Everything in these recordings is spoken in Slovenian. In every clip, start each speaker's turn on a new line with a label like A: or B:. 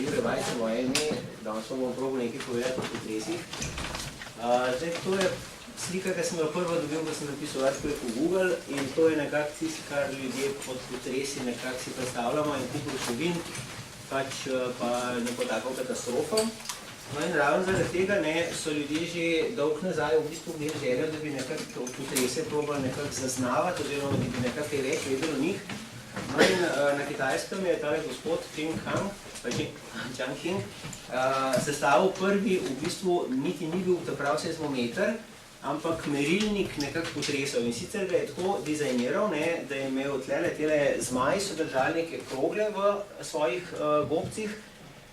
A: Jure Vajce, moje ime, danes vam bom probal nekaj povedati o potresih. To je slika, ki sem jo prvo dobil, ko sem napisal artikel v Google, in to je nekako tisto, kar ljudje pod potresi nekako si predstavljamo in kup ruševin, pač pa neko tako katastrofo. No in ravno zaradi tega so ljudje že dolgo nazaj v bistvu imeli željo, da bi nekako potrese probali nekako zaznavati, oziroma da bi nekako kaj več vedeli o njih. No in na Kitajskem je tale gospod Chang Hing sestavil prvi, v bistvu niti ni bil prav seizmometer, ampak merilnik nekako potresov. In sicer ga je tako dizajniral, da je imel tele zmaji, so držali neke krogle v svojih gobcih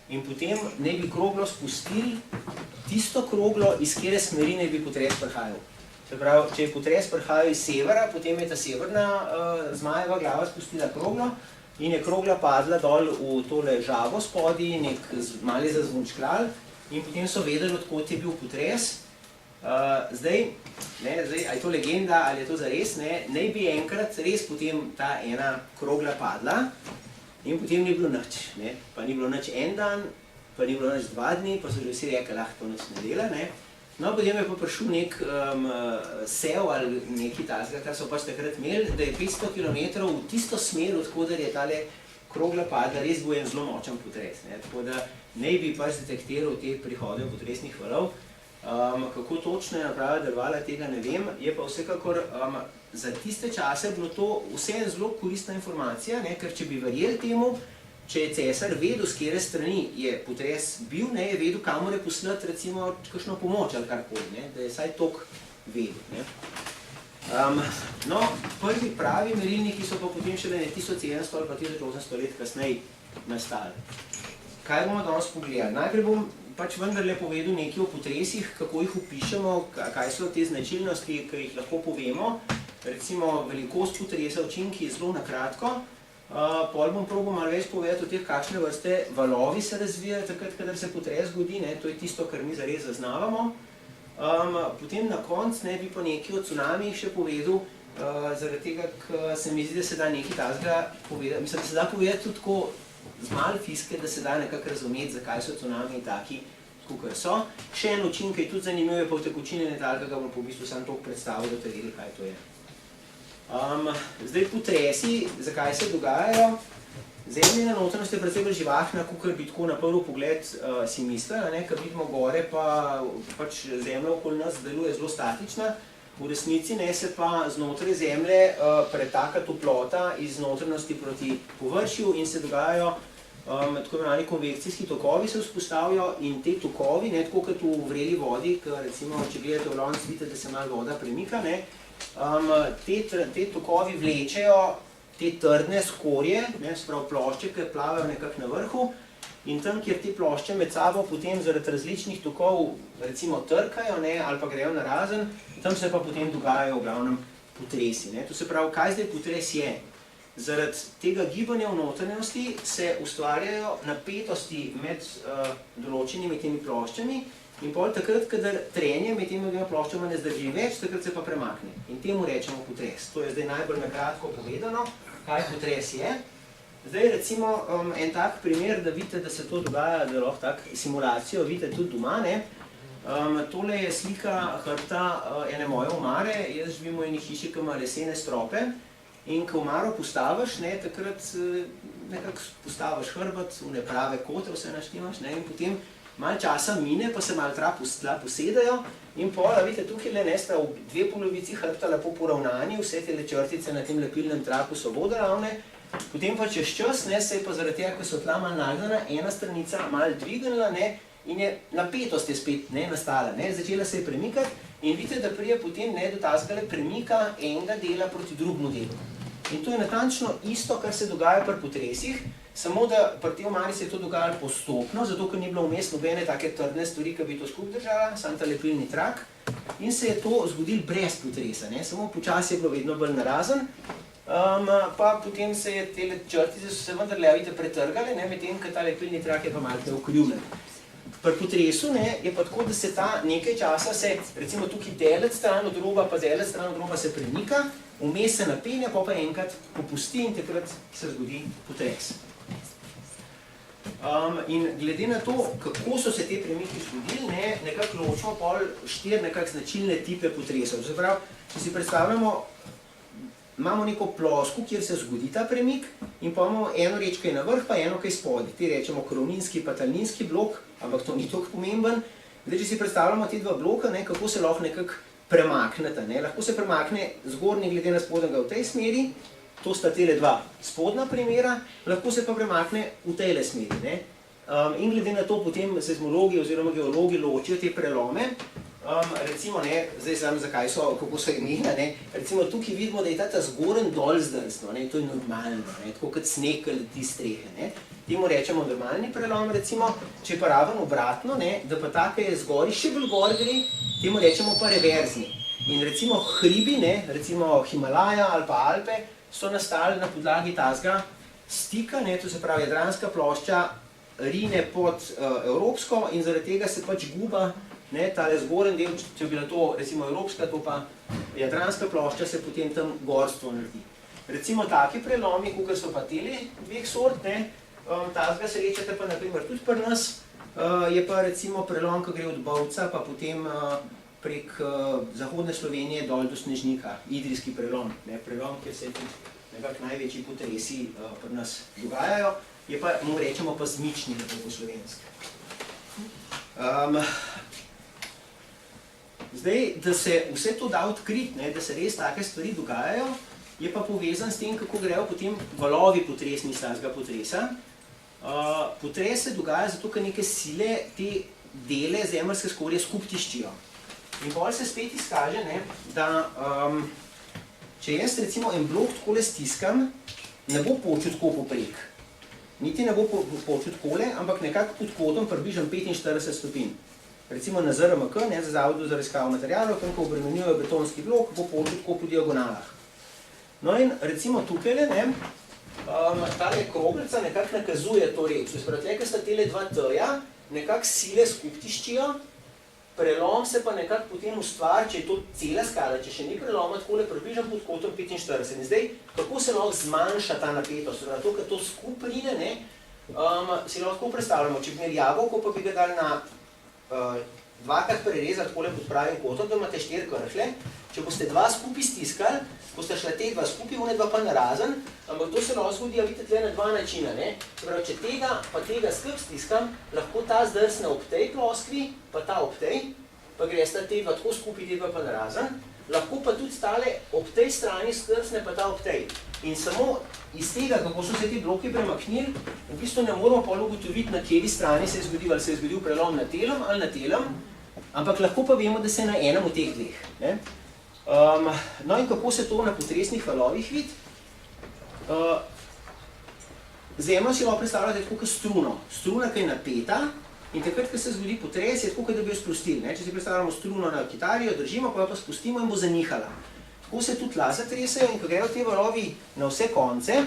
A: in potem ne bi kroglo spustili tisto kroglo, iz kjere smeri ne bi potres prihajal. Se pravi, če je potres prihajal iz severa, potem je ta severna zmajeva glava spustila kroglo in je krogla padla dol v tole žabo spodaj, malo je zazvončklal in potem so vedeli, odkot je bil potres. Zdaj, a je to legenda ali je to zares, naj bi enkrat res potem ta ena krogla padla in potem ni bilo nič. Pa ni bilo nič en dan, pa ni bilo nič 2 dni, pa so že vsi rekli, to nič ne dela. No, potem je pa prišel nek sev ali nekaj takega, kar so pač takrat imeli, da je 500 km v tisto smer, odkoder je tale krogla padla, res bil en zelo močen potres. Tako da naj bi pač detektiral te prihode potresnih valov. Kako točno je naprava delovala, tega ne vem, je pa vsekakor za tiste čase bilo to vseeno zelo koristna informacija, ker če bi verjeli temu, če je cesar vedel, z kjere strani je potres bil, je vedel, kamor je poslati recimo kakšno pomoč ali karkoli, da je vsaj toliko vedel. No, prvi pravi merilniki so pa potem šele 1700 ali pa 1800 let kasneje nastali. Kaj bomo danes pogledali? Najprej bom pač vendarle povedal nekaj o potresih, kako jih opišemo, kaj so te značilnosti, ki jih lahko povemo. Recimo, velikost potresa, učinki je zelo na kratko. Pol bom probal malo več povedati o teh, kakšne vrste valovi se razvijajo takrat, kadar se potres zgodi, to je tisto, kar mi zares zaznavamo. Potem na koncu bi pa nekaj o cunamijih še povedal, zaradi tega, ker se mi zdi, da se da nekaj takega povedati. Mislim, da se da povedati tudi tako z malo fiske, da se da nekako razumeti, zakaj so cunamiji taki, kakor so. Še en učin, ki je tudi zanimiv, je pa utekočinjenje takega, bom pa v bistvu samo toliko predstavil, da te vedeli, kaj to je. Zdaj potresi, zakaj se dogajajo? Zemljina notranjost je precej bolj živahna, kakor bi tako na prvi pogled si mislili, ker vidimo gore, pa pač zemlja okoli nas deluje zelo statična. V resnici se pa znotraj zemlje pretaka toplota iz notranjosti proti površju in se dogajajo tako imenovani konvekcijski tokovi se vzpostavijo in te tokovi, tako kot v vreli vodi, recimo, če gledate v lonec, vidite, da se malo voda premika, te tokovi vlečejo te trdne skorje, sprav plošče, ki plavajo nekako na vrhu in tam, kjer te plošče med sabo potem zaradi različnih tokov recimo trkajo ali pa grejo narazen, tam se pa potem dogajajo v glavnem potresi. To se pravi, kaj zdaj potres je? Zaradi tega gibanja v notranjosti se ustvarjajo napetosti med določenimi temi ploščami in pol takrat, kadar trenje med temi dvema ploščama ne zdrži več, takrat se pa premakne. In temu rečemo potres. To je zdaj najbolj nakratko povedano, kaj potres je. Zdaj recimo en tak primer, da vidite, da se to dogaja, da lahko tak simulacijo vidite tudi doma. Tole je slika hrbta ene moje omare. Jaz živim v eni hiši, ki ima lesene strope. In ko omaro postaviš, takrat nekako postaviš hrbet, v neprave kote vse naštimaš in potem malo časa mine, pa se malo tla posedajo in pola, vidite, tukaj sta v 2 polovici hrbta lepo poravnani, vse te črtice na tem lepilnem traku so vodoravne, potem pa čez čas se je pa zaradi tega, ko so tla malo nagnjena, ena stranica malo dvignila in je napetost je spet nastala, začela se je premikati in vidite, da prije potem do tazgale premika enega dela proti drugemu delu. In to je natančno isto, kar se dogaja pri potresih, samo da pri tej omari se je to dogajalo postopno, zato ker ni bilo vmes nobene take trdne stvari, ki bi to skupaj držala, samo ta lepilni trak, in se je to zgodilo brez potresa, samo počasi je bilo vedno bolj narazen, pa potem se je te črtice so se vendarle pretrgale, medtem, ker ta lepilni trak je pa malce ukrivljen. Pri potresu je pa tako, da se ta nekaj časa se, recimo tukaj delec stran od roba, pa delec stran od roba se premika, vmes se napenja, pa enkrat popusti in takrat se zgodi potres. In glede na to, kako so se te premiki zgodili, nekako ločimo pol 4 nekako značilne tipe potresov. Se pravi, če si predstavljamo, imamo neko plosko, kjer se zgodi ta premik in pa imamo eno reč, kaj na vrh, pa eno, kaj spodaj. Ti rečemo krovninski pa talninski blok, ampak to ni toliko pomemben. Zdaj, če si predstavljamo te dva bloka, kako se lahko nekako premakneta. Lahko se premakne zgornji glede na spodnjega v tej smeri, to sta tele dva spodnja primera, lahko se pa premakne v tejle smeri. In glede na to potem seizmologi oziroma geologi ločijo te prelome. Recimo, zdaj znam zakaj so, kako so imena, recimo tukaj vidimo, da je ta zgoren dol zdrsno, to je normalno, tako kot sneg, ki leti iz strehe. Temu rečemo normalni prelom, recimo, če je pa raven obratno, da pa ta, ki je zgori, še bolj gor gre, temu rečemo pa reverzni. In recimo hribi, recimo Himalaja ali pa Alpe, so nastali na podlagi tazga stika, to se pravi jadranska plošča rine pod evropsko in zaradi tega se pač guba tale zgoren del, če bi bila to recimo evropska, to pa jadranska plošča, se potem tam gorstvo naredi. Recimo taki prelomi, kakor so pa tele dveh sort, tazga srečate pa naprimer tudi pri nas, je pa recimo prelom, ki gre od Bovca, pa potem prek zahodne Slovenije dol do Snežnika, idrijski prelom, prelom, kjer se nekako največji potresi pri nas dogajajo, je pa, mu rečemo pa zmični, lepo po slovenski. Zdaj, da se vse to da odkriti, da se res take stvari dogajajo, je pa povezan s tem, kako grejo potem valovi potresni iz tazga potresa. Potres se dogaja zato, ker neke sile te dele zemeljske skorje skupaj tiščijo. In potem se spet izkaže, da če jaz recimo en blok takole stiskam, ne bo počut tako poprek. Niti ne bo počut takole, ampak nekako pod kotom približam 45 stopinj. Recimo na ZRMK, za Zavodu za raziskavo materialov, tam, ko obremenjujejo betonski blok, bo počut tako po diagonalah. No in recimo tukajle, tale kroglica nekako nakazuje to reč. Se pravi, tukaj sta tele dva T-ja, nekako sile skupaj tiščijo, prelom se pa nekako potem ustvari, če je to cela skala, če še ni preloma, takole približam pod kotom 45. In zdaj, kako se lahko zmanjša ta napetost? To, ker to skupaj pride, si lahko predstavljamo, če bi imeli jabolko, pa bi ga dali na dvakrat prerezati takole pod pravim kotom, da imate 4 krhlje. Če boste dva skupaj stiskali, boste šla te dva skupaj, one dva pa narazen, ampak to se lahko zgodi, vidite, tle na dva načina. Če tega pa tega skupaj stiskam, lahko ta zdrsne ob tej ploskvi, pa ta ob tej, pa gresta te dva tako skupaj, te dva pa narazen, lahko pa tudi stale ob tej strani zdrsne, pa ta ob tej. In samo iz tega, kako so se ti bloki premaknili, v bistvu ne moramo pol ugotoviti, na kateri strani se je zgodil, ali se je zgodil prelom na telem ali na telem, ampak lahko pa vemo, da se je na enem od teh dveh. No in kako se to na potresnih valovih vidi? Zemljo si lahko predstavljate tako kot struno. Struna, ki je napeta in takrat, ko se zgodi potres, je tako, kot da bi jo sprostili. Če si predstavljamo struno na kitari, jo držimo, pa jo pa spustimo in bo zanihala. Tako se tudi tla zatresejo in ko grejo te valovi na vse konce,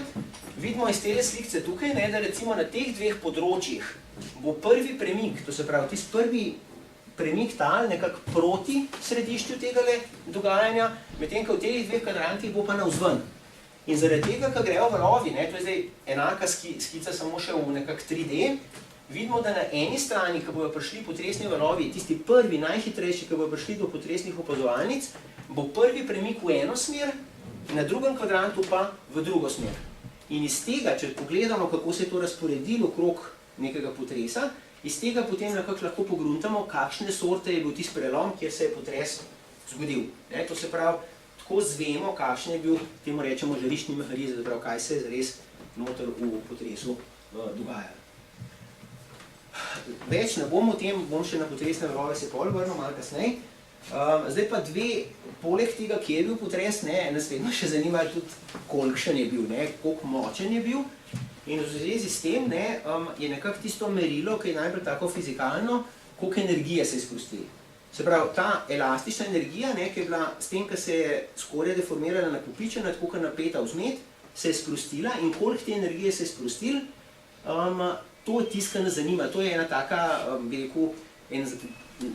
A: vidimo iz tele slikce tukaj, da recimo na teh dveh področjih bo prvi premik, to se pravi tisti prvi premik tal nekako proti središču tegale dogajanja, medtem ko v teh dveh kvadrantih bo pa navzven. In zaradi tega, ko grejo valovi, to je zdaj enaka skica samo še v nekako 3D, vidimo, da na eni strani, ko bojo prišli potresni valovi, tisti prvi, najhitrejši, ko bojo prišli do potresnih opazovalnic, bo prvi premik v eno smer, na drugem kvadrantu pa v drugo smer. In iz tega, če pogledamo, kako se je to razporedilo okrog nekega potresa, iz tega potem lahko pogruntamo, kakšne sorte je bil tisti prelom, kjer se je potres zgodil. To se pravi, tako zvemo, kakšen je bil, temu rečemo, žariščni mehanizem, da pravi, kaj se je zares noter v potresu dogajalo. Več ne bom o tem, bom še na potresne valove se pol vrnil, malo kasneje. Zdaj pa dve, poleg tega, kje je bil potres, nas vedno še zanimajo tudi, kolikšen je bil, koliko močen je bil. In v zvezi s tem je nekako tisto merilo, ki je najbolj tako fizikalno, koliko energije se je sprostili. Se pravi, ta elastična energija, ki je bila s tem, ko se je skorja deformirala nakopičena, tako kot napeta vzmet, se je sprostila in koliko te energije se je sprostil, to je tisto, kar nas zanima. To je ena taka, bi rekel,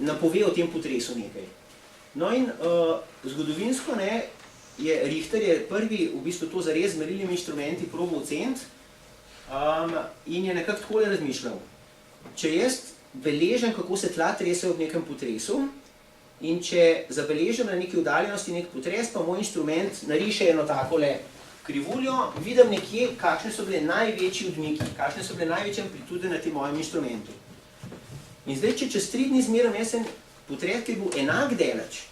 A: napove o tem potresu nekaj. No in zgodovinsko je Richter je prvi v bistvu to zares z merilnimi inštrumenti probal oceniti, in je nekako takole razmišljal. Če jaz beležim, kako se tla trese ob nekem potresu, in če zabeležim na neki oddaljenosti nek potres, pa moj instrument nariše eno takole krivuljo, vidim nekje, kakšne so bile največji odmiki, kakšne so bile največje amplitude na tem mojem instrumentu. In zdaj, če čez 3 dni zmerim jaz en potres, ki je bil enak daleč,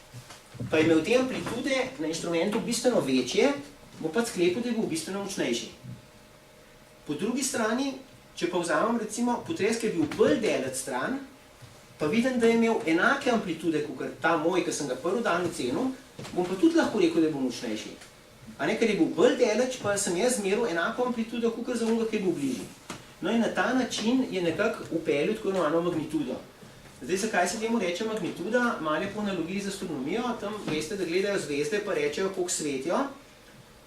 A: pa je imel te amplitude na instrumentu bistveno večje, bo pa sklepal, da je bil bistveno močnejši. Po drugi strani, če pa vzamem recimo potres, ki je bil bolj daleč stran, pa vidim, da je imel enake amplitude, kot ta moj, ki sem ga prvi dan ocenil, bom pa tudi lahko rekel, da je bil močnejši. A ne, ker je bil bolj daleč, pa sem jaz zmeril enako amplitudo, kot za onega, ki je bil bližji. No in na ta način je nekako upeljal tako imenovano magnitudo. Zdaj, zakaj se temu reče magnituda? Malo je po analogiji z astronomijo, tam veste, da gledajo zvezde, pa rečejo, koliko svetijo.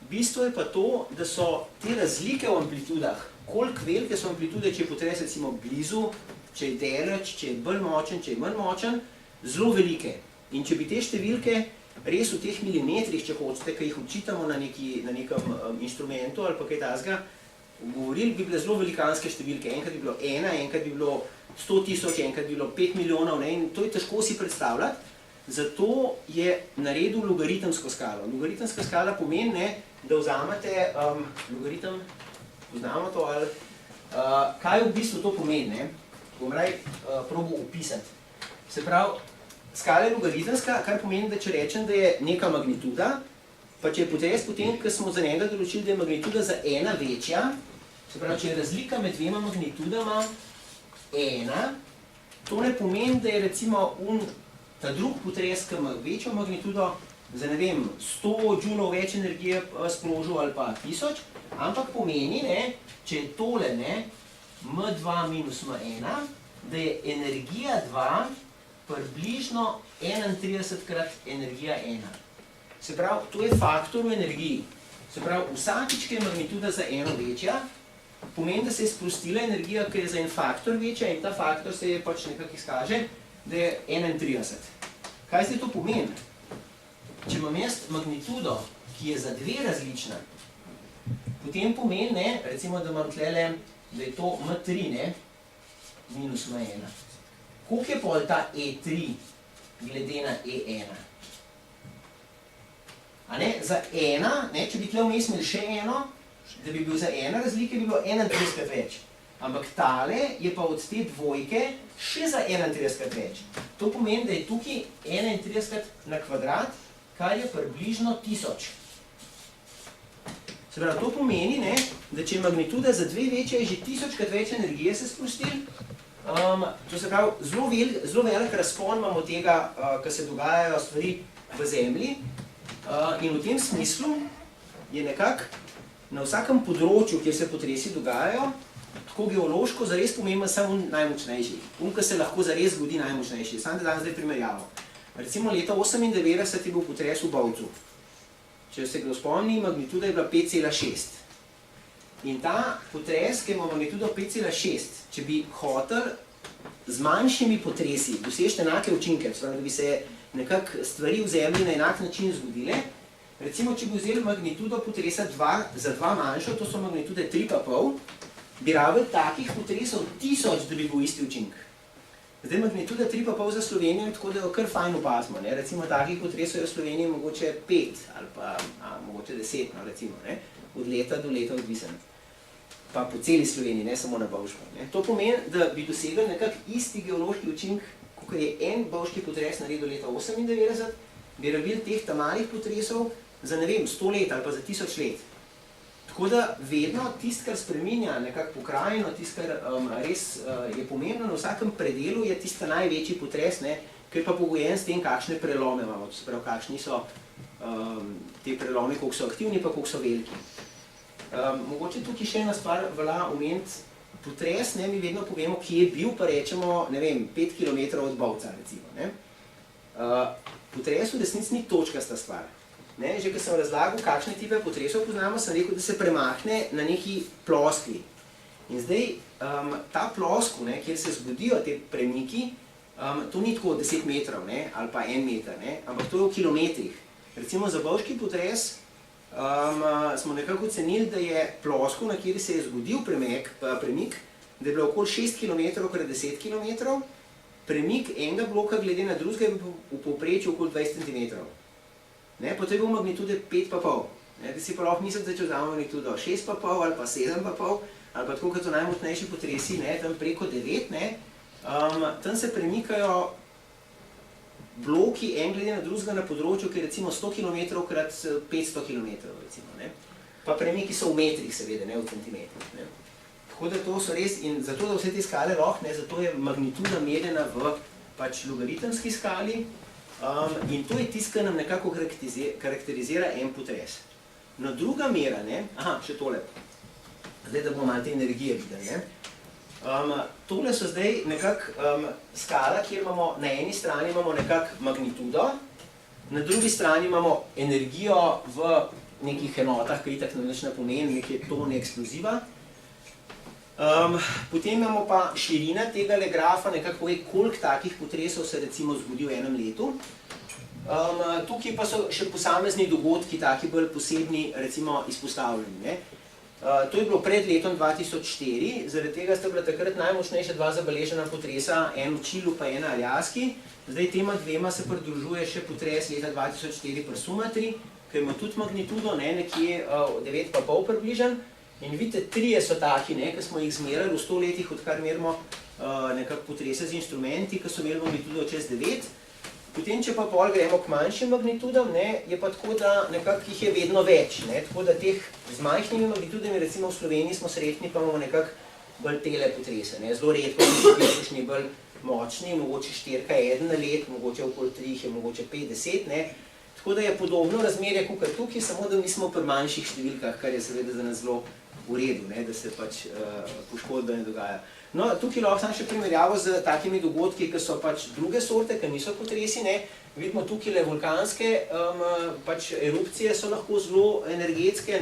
A: Bistvo je pa to, da so te razlike v amplitudah, koliko velike so amplitude, če je potres recimo blizu, če je daleč, če je bolj močen, če je manj močen, zelo velike. In če bi te številke res v teh milimetrih, če hočete, ki jih učitamo na nekem instrumentu ali pa kaj takega, govorili, bi bile zelo velikanske številke. Enkrat bi bilo 1, enkrat bi bilo 100 000, enkrat bi bilo 5 milijonov, in to je težko si predstavljati. Zato je naredil logaritemsko skalo. Logaritemska skala pomeni, da vzamete logaritem, poznamo to, ali kaj v bistvu to pomeni, bom raj probal opisati. Se pravi, skala je logaritemska, kar pomeni, da če rečem, da je neka magnituda, pa če je potres potem, ko smo za njega določili, da je magnituda za 1 večja, se pravi, če je razlika med dvema magnitudama 1, to ne pomeni, da je recimo ta drug potres, ki ima večjo magnitudo, za ne vem, 100 džulov več energije sprožil ali pa 1000, ampak pomeni, če je tole M2 minus M1, da je energija 2 približno 31 krat energija 1. Se pravi, to je faktor v energiji. Se pravi, vsakič, ki je magnituda za 1 večja, pomeni, da se je sprostila energija, ki je za en faktor večja, in ta faktor se je pač nekako izkaže, da je 31. Kaj zdaj to pomeni? Če imam jaz magnitudo, ki je za 2 različna, potem pomeni, recimo, da imam tlele, da je to M3, minus M1. Koliko je pol ta E3 glede na E1? Za 1, če bi tle vmes imeli še eno, da bi bil za 1 razlike, bi bilo 31 krat več. Ampak tale je pa od te dvojke še za 31 krat več. To pomeni, da je tukaj 31 na kvadrat, kar je približno 1000. Se pravi, to pomeni, da če je magnituda za 2 večja, je že 1000 krat več energije se sprostil. To se pravi, zelo velik razpon imamo tega, ko se dogajajo stvari v Zemlji. In v tem smislu je nekako na vsakem področju, kjer se potresi dogajajo, tako geološko zares pomemben samo najmočnejši. Ki se lahko zares zgodi najmočnejši. Sam da danes zdaj primerjavo. Recimo leta 1998 je bil potres v Bovcu. Če se kdo spomni, magnituda je bila 5,6. In ta potres, ki ima magnitudo 5,6, če bi hotel z manjšimi potresi doseči enake učinke, da bi se nekako stvari v Zemlji na enak način zgodile, recimo, če bi vzeli magnitudo potresa za 2 manjšo, to so magnitude 3,5, bi rabili takih potresov 1000, da bi bil isti učinek. Zdaj, magnituda 3,5 za Slovenijo je tako, da jo kar fajn opazimo. Recimo, takih potresov je v Sloveniji mogoče 5 ali pa mogoče 10, recimo, od leta do leta odvisen. Pa po celi Sloveniji, ne samo na Bovškem. To pomeni, da bi dosegli nekako isti geološki učinek, kot je en bovški potres naredil leta 1998, bi rabili teh malih potresov za, ne vem, 100 let ali pa za 1000 let. Tako da vedno tisto, kar spreminja nekako pokrajino, tisto, kar res je pomembno na vsakem predelu, je tisto največji potres, ki je pa pogojen s tem, kakšne prelome imamo, se pravi, kakšni so te prelome, koliko so aktivni, pa koliko so veliki. Mogoče tukaj še ena stvar velja omeniti, potres, mi vedno povemo, kje je bil, pa rečemo, ne vem, 5 km od Bovca, recimo. Potres v resnici ni točkasta stvar. Že ko sem razlagal, kakšne tipe potresov poznamo, sem rekel, da se premakne na neki ploskvi. In zdaj, ta ploskev, kjer se zgodijo te premiki, to ni tako 10 metrov ali pa 1 meter, ampak to je v kilometrih. Recimo za bovški potres smo nekako ocenili, da je plosko, na kjer se je zgodil premik, da je bilo okoli 6 km krat 10 km, premik enega bloka glede na drugega je v povprečju okoli 20 cm. Potem je bil magnitude 5,5. Da si pa lahko misliti, da če vzamemo magnitudo 6,5 ali pa 7,5, ali pa tako kot so najmočnejši potresi, tam preko 9, tam se premikajo bloki en glede na drugega na področju, ki je recimo 100 km krat 500 km, pa premiki so v metrih seveda, ne v centimetrih. Tako da to so res, in zato, da vse te skale lahko, zato je magnituda merjena v logaritemski skali, in to je tisto, kar nam nekako karakterizira en potres. No, druga mera, še tole, zdaj, da bomo malo te energije videli, tole so zdaj nekako skala, kjer imamo, na eni strani imamo nekako magnitudo, na drugi strani imamo energijo v nekih enotah, ki itak nič ne pomeni, neke tone eksploziva. Potem imamo pa širina tega grafa, nekako pove, koliko takih potresov se recimo zgodi v enem letu. Tukaj pa so še posamezni dogodki, taki bolj posebni, recimo izpostavljeni. To je bilo pred letom 2004, zaradi tega sta bila takrat najmočnejša dva zabeležena potresa, en v Čilu pa ena Aljaski. Zdaj tema dvema se pridružuje še potres leta 2004 pri Sumatri, ki ima tudi magnitudo, nekje 9,5 približen. In vidite, trije so taki, ki smo jih zmerali v 100 letih, odkar merimo nekako potrese z instrumenti, ki so imeli magnitudo čez 9. Potem, če pa pol gremo k manjšim magnitudam, je pa tako, da nekako jih je vedno več. Tako da teh z majhnimi magnitudami, recimo v Sloveniji smo srečni, pa imamo nekako bolj tele potrese. Zelo redko so kakšni bolj močni, mogoče 4,1 na let, mogoče okoli 3, je mogoče 5-10. Tako da je podobno razmerje kot tukaj, samo da mi smo pri manjših številkah, kar je seveda za nas zelo v redu, da se pač poškodba ne dogaja. No, tukaj lahko sam še primerjavo z takimi dogodki, ki so pač druge sorte, ki niso potresi. Vidimo tukaj vulkanske erupcije so lahko zelo energetske,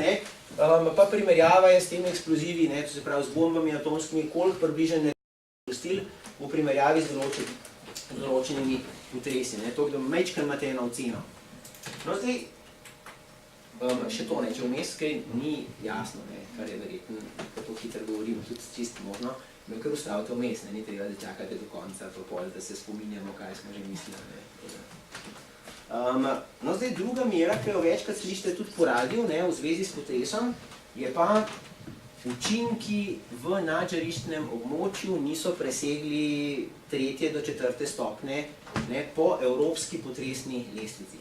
A: pa primerjava je s temi eksplozivi, to se pravi z bombami atomskimi, koliko približno energije sprostili v primerjavi z določenimi potresi. Tako da majčkeno imate eno oceno. No, zdaj, še to, če vmes kaj ni jasno, kar je verjetno, ko to hitro govorim, tudi čisto možno, me kar ustavite vmes, ni treba, da čakate do konca, pa pol, da se spominjamo, kaj smo že mislili. No, zdaj druga mera, ki jo večkrat slišite tudi po radiju, v zvezi s potresom, je pa učinki v nadžariščnem območju niso presegli 3. do 4. stopnje po evropski potresni lestvici.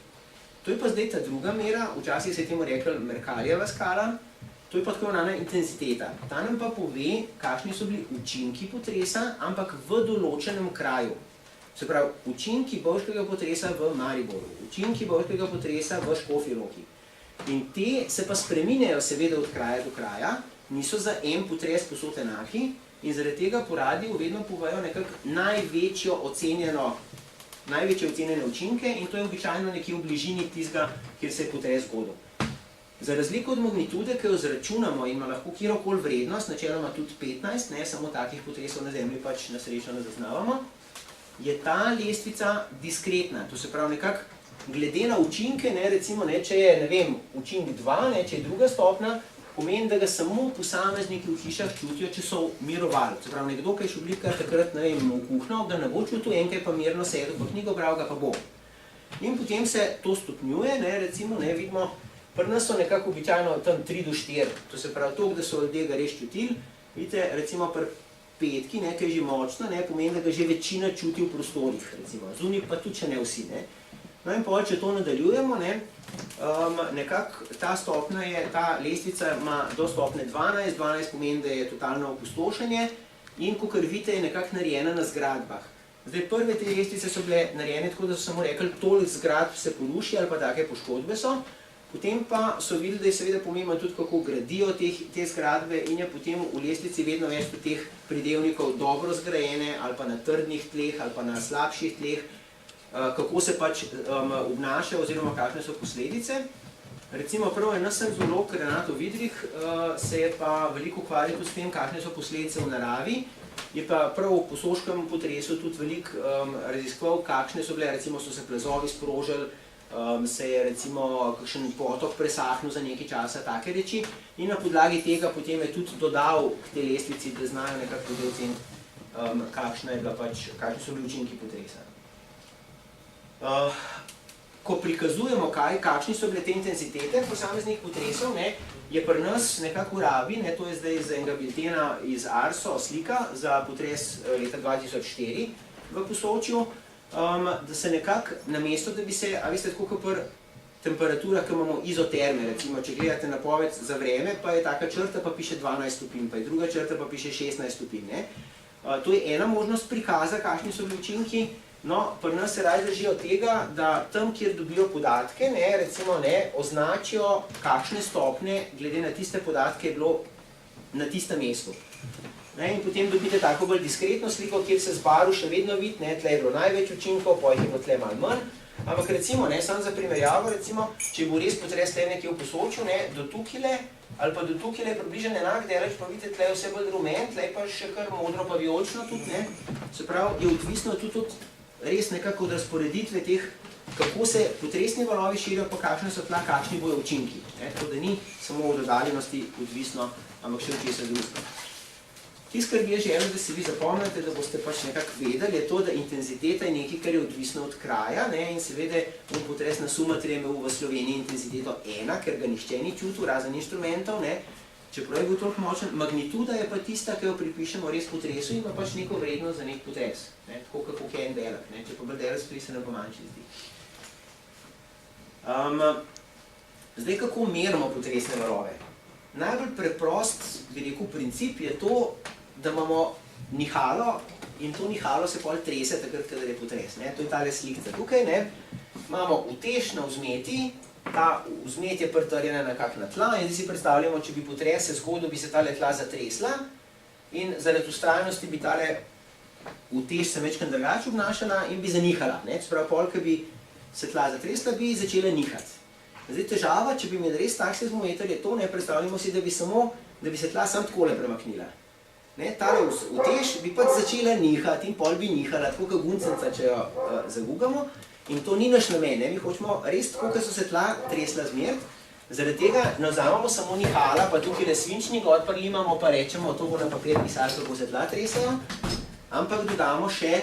A: To je pa zdaj ta druga mera, včasih se je temu rekel Mercarijeva skala, to je pa tako imenovana intenziteta. Ta nam pa pove, kakšni so bili učinki potresa, ampak v določenem kraju. Se pravi, učinki bovškega potresa v Mariboru, učinki bovškega potresa v Škofji Loki. In te se pa spreminjajo seveda od kraja do kraja, niso za en potres povsod enaki in zaradi tega po radiju vedno povejo nekako največje ocenjene učinke in to je običajno nekje v bližini tistega, kjer se je potres zgodil. Za razliko od magnitude, ki jo zračunamo in ima lahko kjerokoli vrednost, načeloma tudi 15, samo takih potresov na Zemlji pač na srečo ne zaznavamo, je ta lestvica diskretna. To se pravi nekako glede na učinke, recimo, če je, učinek 2, če je druga stopnja, pomeni, da ga samo posamezniki v hišah čutijo, če so mirovali. Se pravi, nekdo, ki je šel blikar takrat, v kuhno, ga ne bo čutil, enkaj pa mirno sedel, pa knjigo bral, ga pa bo. In potem se to stopnjuje, recimo, vidimo, pri nas so nekako običajno tam 3 do 4, to se pravi toliko, da so ljudje ga res čutili. Vidite, recimo pri petki, ki je že močno, pomeni, da ga že večina čuti v prostorih, recimo, zunaj pa tudi še ne vsi. No in potem, če to nadaljujemo, nekako ta stopnja je, ta lestvica ima do stopne 12, 12 pomeni, da je totalno opustošenje in kakor vidite, je nekako narejena na zgradbah. Zdaj, prve te lestvice so bile narejene tako, da so samo rekli, toliko zgradb se poruši ali pa take poškodbe so. Potem pa so videli, da je seveda pomembno tudi, kako gradijo te zgradbe in je potem v lestvici vedno več teh pridevnikov dobro zgrajene ali pa na trdnih tleh ali pa na slabših tleh, kako se pač obnaša oziroma kakšne so posledice. Recimo prav en seizmolog Renato Vidrih se je pa veliko ukvarjal tudi s tem, kakšne so posledice v naravi. Je pa prav v Posoškem potresu tudi veliko raziskoval, kakšne so bile, recimo so se plazovi sprožili, se je recimo kakšen potok presahnil za nekaj časa, take reči, in na podlagi tega potem je tudi dodal k tej lestvici, da znajo nekako tudi oceniti, kakšni so bili učinki potresa. Ko prikazujemo, kakšni so bile te intenzitete posameznih potresov, je pri nas nekako v rabi, to je zdaj iz enega biltena iz Arso slika za potres leta 2004 v Posočju, da se nekako namesto, da bi se, a veste, tako kot pri temperaturah, ki imamo izoterme, recimo, če gledate napoved za vreme, pa je taka črta, pa piše 12 stopinj, pa je druga črta, pa piše 16 stopinj. To je ena možnost prikaza, kakšni so bili učinki. No, pri nas se raje držijo tega, da tam, kjer dobijo podatke, recimo, označijo, kakšne stopnje, glede na tiste podatke, je bilo na tistem mestu. In potem dobite tako bolj diskretno sliko, kjer se z barv še vedno vidi, tle je bilo največ učinkov, pa jih je bilo tle malo manj. Ampak recimo, samo za primerjavo, recimo, če bo res potres tle nekje v Posočju, do tukile, ali pa do tukile je približen enak delež, pa vidite, tle je vse bolj rumen, tle je pa še kar modro pa vijolično tudi, se pravi, je odvisno tudi od res nekako od razporeditve teh, kako se potresni valovi širijo, pa kakšne so tla, kakšni bojo učinki. Tako da ni samo od oddaljenosti odvisno, ampak še od česa drugega. Tisto, kar bi je želel, da si vi zapomnite, da boste pač nekako vedeli, je to, da intenziteta je nekaj, kar je odvisno od kraja, in seveda potres na Sumatri je imel v Sloveniji intenziteto 1, ker ga nihče ni čutil, razen inštrumentov, čeprav je bil toliko močen. Magnituda je pa tista, ki jo pripišemo res potresu in ima pač neko vrednost za nek potres, tako kako je en velik, če pa bolj delik spri se nam pa manjši zdi. Zdaj, kako merimo potresne valove? Najbolj preprost, bi rekel, princip je to, da imamo nihalo in to nihalo se pol trese takrat, kadar je potres. To je tale slikca tukaj. Imamo utež na vzmeti, ta vzmet je pritrjena nekako na tla in zdaj si predstavljamo, če bi potres se zgodil, bi se tale tla zatresla in zaradi ustrajnosti bi tale utež se večkrat drugače obnašala in bi zanihala. Se pravi, pol, ko bi se tla zatresla, bi začela nihati. Zdaj težava, če bi imeli res tak seizmometer, je to, predstavljamo si, da bi se tla samo takole premaknila. Tale utež bi pač začela nihati in pol bi nihala, tako kot guncenca, če jo zagugamo. In to ni naš namen, mi hočemo res tako, kot so se tla tresla zmeriti. Zaradi tega ne vzamemo samo nihala, pa tukaj svinčnik gor prilimamo, pa rečemo, to bo na papir pisali, kako se tla tresajo, ampak dodamo še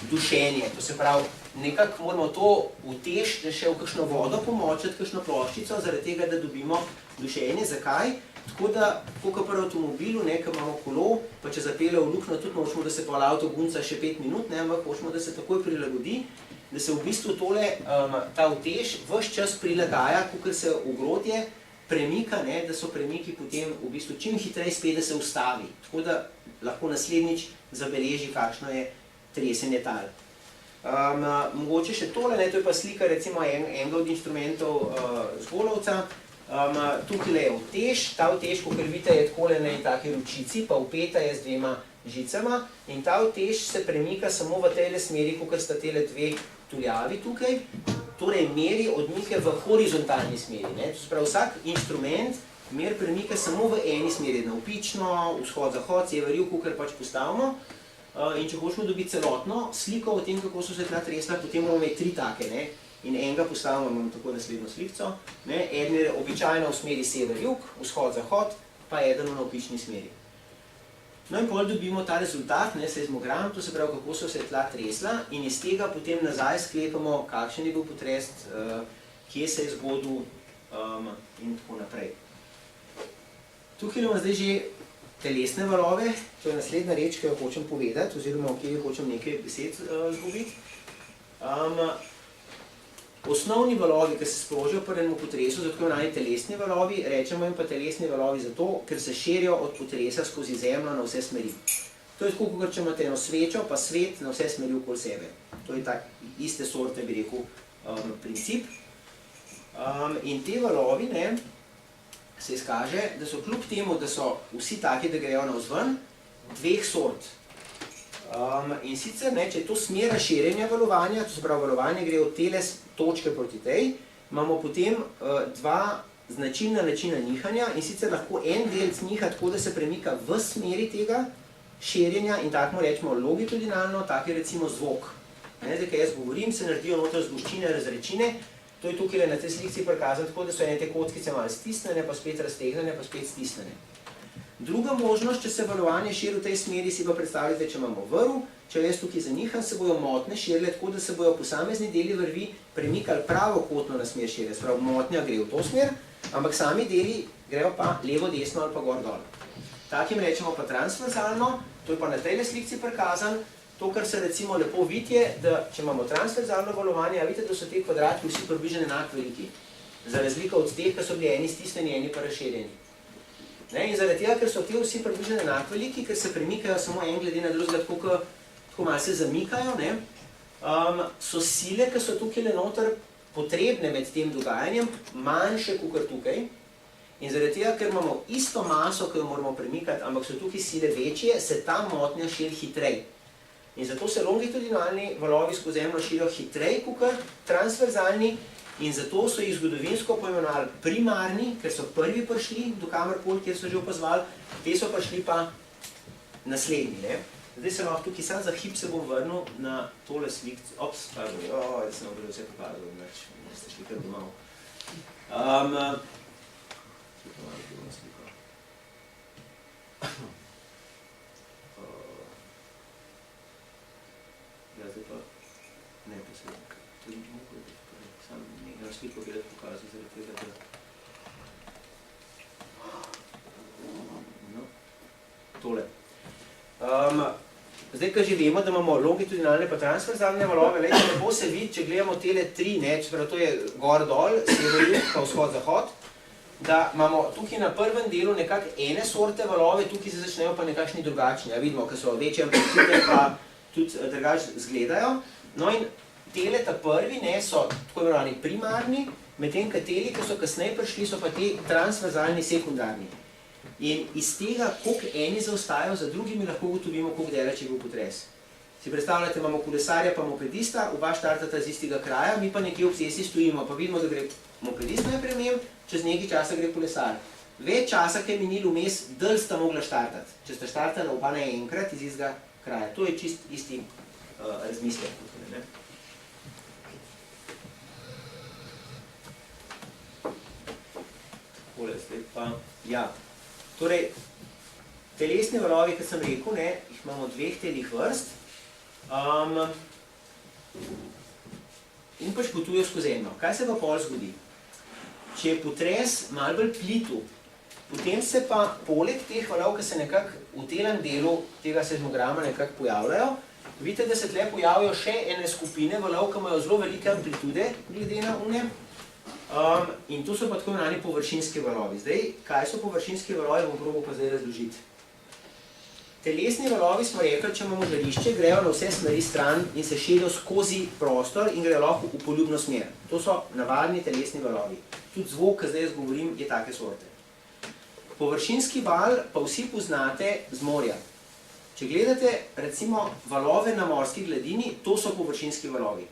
A: dušenje, to se pravi, nekako moramo to utež še v kakšno vodo pomočiti, kakšno ploščico, zaradi tega, da dobimo dušenje. Zakaj? Tako da, kot pri avtomobilu, ko imamo kolo, pa če zapelje v luknjo, tudi hočemo, da se pol avto gunca še 5 minut, ampak hočemo, da se takoj prilagodi, da se v bistvu tole, ta utež ves čas prilagaja, kakor se ogrodje premika, da so premiki potem v bistvu čim hitreje spet, da se ustavi. Tako da lahko naslednjič zabeleži, kakšno je tresenje tal. Mogoče še tole, to je pa slika recimo enega od inštrumentov zgolovca. Tukaj je utež, ta utež, kakor vidite, je takole na taki ručici, pa upeta je z dvema žicama in ta utež se premika samo v tejle smeri, kakor sta tele dve tuljavi tukaj, torej meri odmike v horizontalni smeri. To se pravi, vsak inštrument mer premika samo v eni smeri, navpično, vzhod-zahod, sever-jug, kakor pač postavimo. In če hočemo dobiti celotno sliko o tem, kako so se tla tresla, potem moramo imeti 3 take. In enega postavimo, imamo tako naslednjo slikco. Eden je običajno v smeri sever-jug, vzhod-zahod, pa eden v navpični smeri. No in pol dobimo ta rezultat, seizmogram, to se pravi, kako so se tla tresla in iz tega potem nazaj sklepamo, kakšen je bil potres, kje se je zgodil in tako naprej. Tukaj imamo zdaj že telesne valove, to je naslednja reč, ki jo hočem povedati, oziroma o kjer hočem nekaj besed zgubiti. Osnovni valovi, ki se sprožijo pri enem potresu, so tako imenovani telesni valovi, rečemo jim pa telesni valovi zato, ker se širijo od potresa skozi zemljo na vse smeri. To je tako, kot če imate eno svečo, pa svet na vse smeri okoli sebe. To je tak iste sorte, bi rekel, princip. In te valovi, se izkaže, da so kljub temu, da so vsi taki, da grejo navzven, 2 sort. In sicer, če je to smer razširjenja valovanja, to se pravi, valovanje gre od tele točke proti tej, imamo potem 2 značilna načina nihanja in sicer lahko en delc niha tako, da se premika v smeri tega širjenja in tako mu rečemo longitudinalno, tak je recimo zvok. Zdaj, kaj jaz govorim, se naredijo noter zgoščine, razrečine, To je tukaj na tej slikci prikazano tako, da so ene te kockice malo stisnjene, pa spet raztegnjene, pa spet stisnjene. Druga možnost, če se valovanje širi v tej smeri, si pa predstavljate, če imamo vrv, če jaz tukaj zaniham, se bojo motne širile tako, da se bojo posamezni deli vrvi premikali pravokotno na smer širjenja. Se pravi, motnja gre v to smer, ampak sami deli grejo pa levo, desno ali pa gor dol. Takim rečemo pa transverzalno, to je pa na tej slikci prikazan. To, kar se recimo lepo vidi, je, da če imamo transverzalno valovanje, vidite, da so te kvadratki vsi približno enako veliki. Za razliko od teh, ki so bili eni stisnjeni, eni pa razširjeni. In zaradi tega, ker so te vsi približno enako veliki, ker se premikajo samo en glede na drugega, tako malo se zamikajo, so sile, ki so tukaj noter potrebne med tem dogajanjem, manjše kot tukaj. In zaradi tega, ker imamo isto maso, ki jo moramo premikati, ampak so tukaj sile večje, se ta motnja širi hitreje. In zato se longitudinalni valovi skozi Zemljo širijo hitreje kot transverzalni in zato so jih zgodovinsko poimenovali primarni, ker so prvi prišli do kamorkoli, kjer so že opazovali, te so prišli pa naslednji. Zdaj se lahko tukaj sam za hip se bom vrnil na tole slikce. Ops, pardon, da sem vam vse pokazal, da ste šli kar domov. Zdaj pa ne posebno. To je mogo, sam nekaj sliko bi rad pokazal zaradi tega, da... No, tole. Zdaj, ko že vemo, da imamo longitudinalne pa transverzalne valove, lepo se vidi, če gledamo tele tri, čeprav to je gor-dol, sever-jug, pa vzhod-zahod, da imamo tukaj na prvem delu nekako ene sorte valove, tukaj se začnejo pa nekakšni drugačni. Vidimo, ker so večje amplitude pa tudi drugače izgledajo. No in tele ta prvi so tako imenovani primarni, medtem ka teli, ki so kasneje prišli, so pa te transverzalni sekundarni. In iz tega, koliko eni zaostajajo za drugimi, lahko ugotovimo, koliko daleč je bil potres. Si predstavljate, imamo kolesarja pa mopedista, oba štartata z istega kraja, mi pa nekje ob cesti stojimo, pa vidimo, da gre mopedist najprej mem, čez nekaj časa gre kolesar. Več časa, ki je minilo vmes, dlj sta mogla štartati. Če sta štartala oba naenkrat iz istega kraja. To je čist isti razmislek. Takole, zdaj pa... Ja, torej, telesni valovi, kot sem rekel, jih imamo dveh telih vrst in pač potujejo skozi Zemljo. Kaj se pa pol zgodi? Če je potres malo bolj plitu, potem se pa poleg teh valov, ki se nekako v telem delu tega seizmograma nekako pojavljajo, vidite, da se tle pojavijo še ene skupine valov, ki imajo zelo velike amplitude glede na une. In to so pa tako imenovani površinski valovi. Zdaj, kaj so površinski valovi, bom probal pa zdaj razložiti. Telesni valovi smo rekli, če imamo žarišče, grejo na vse smeri stran in se širijo skozi prostor in grejo lahko v poljubno smer. To so navadni telesni valovi. Tudi zvok, ki zdaj jaz govorim, je take sorte. Površinski val pa vsi poznate z morja. Če gledate, recimo, valove na morski gladini, to so površinski valovi.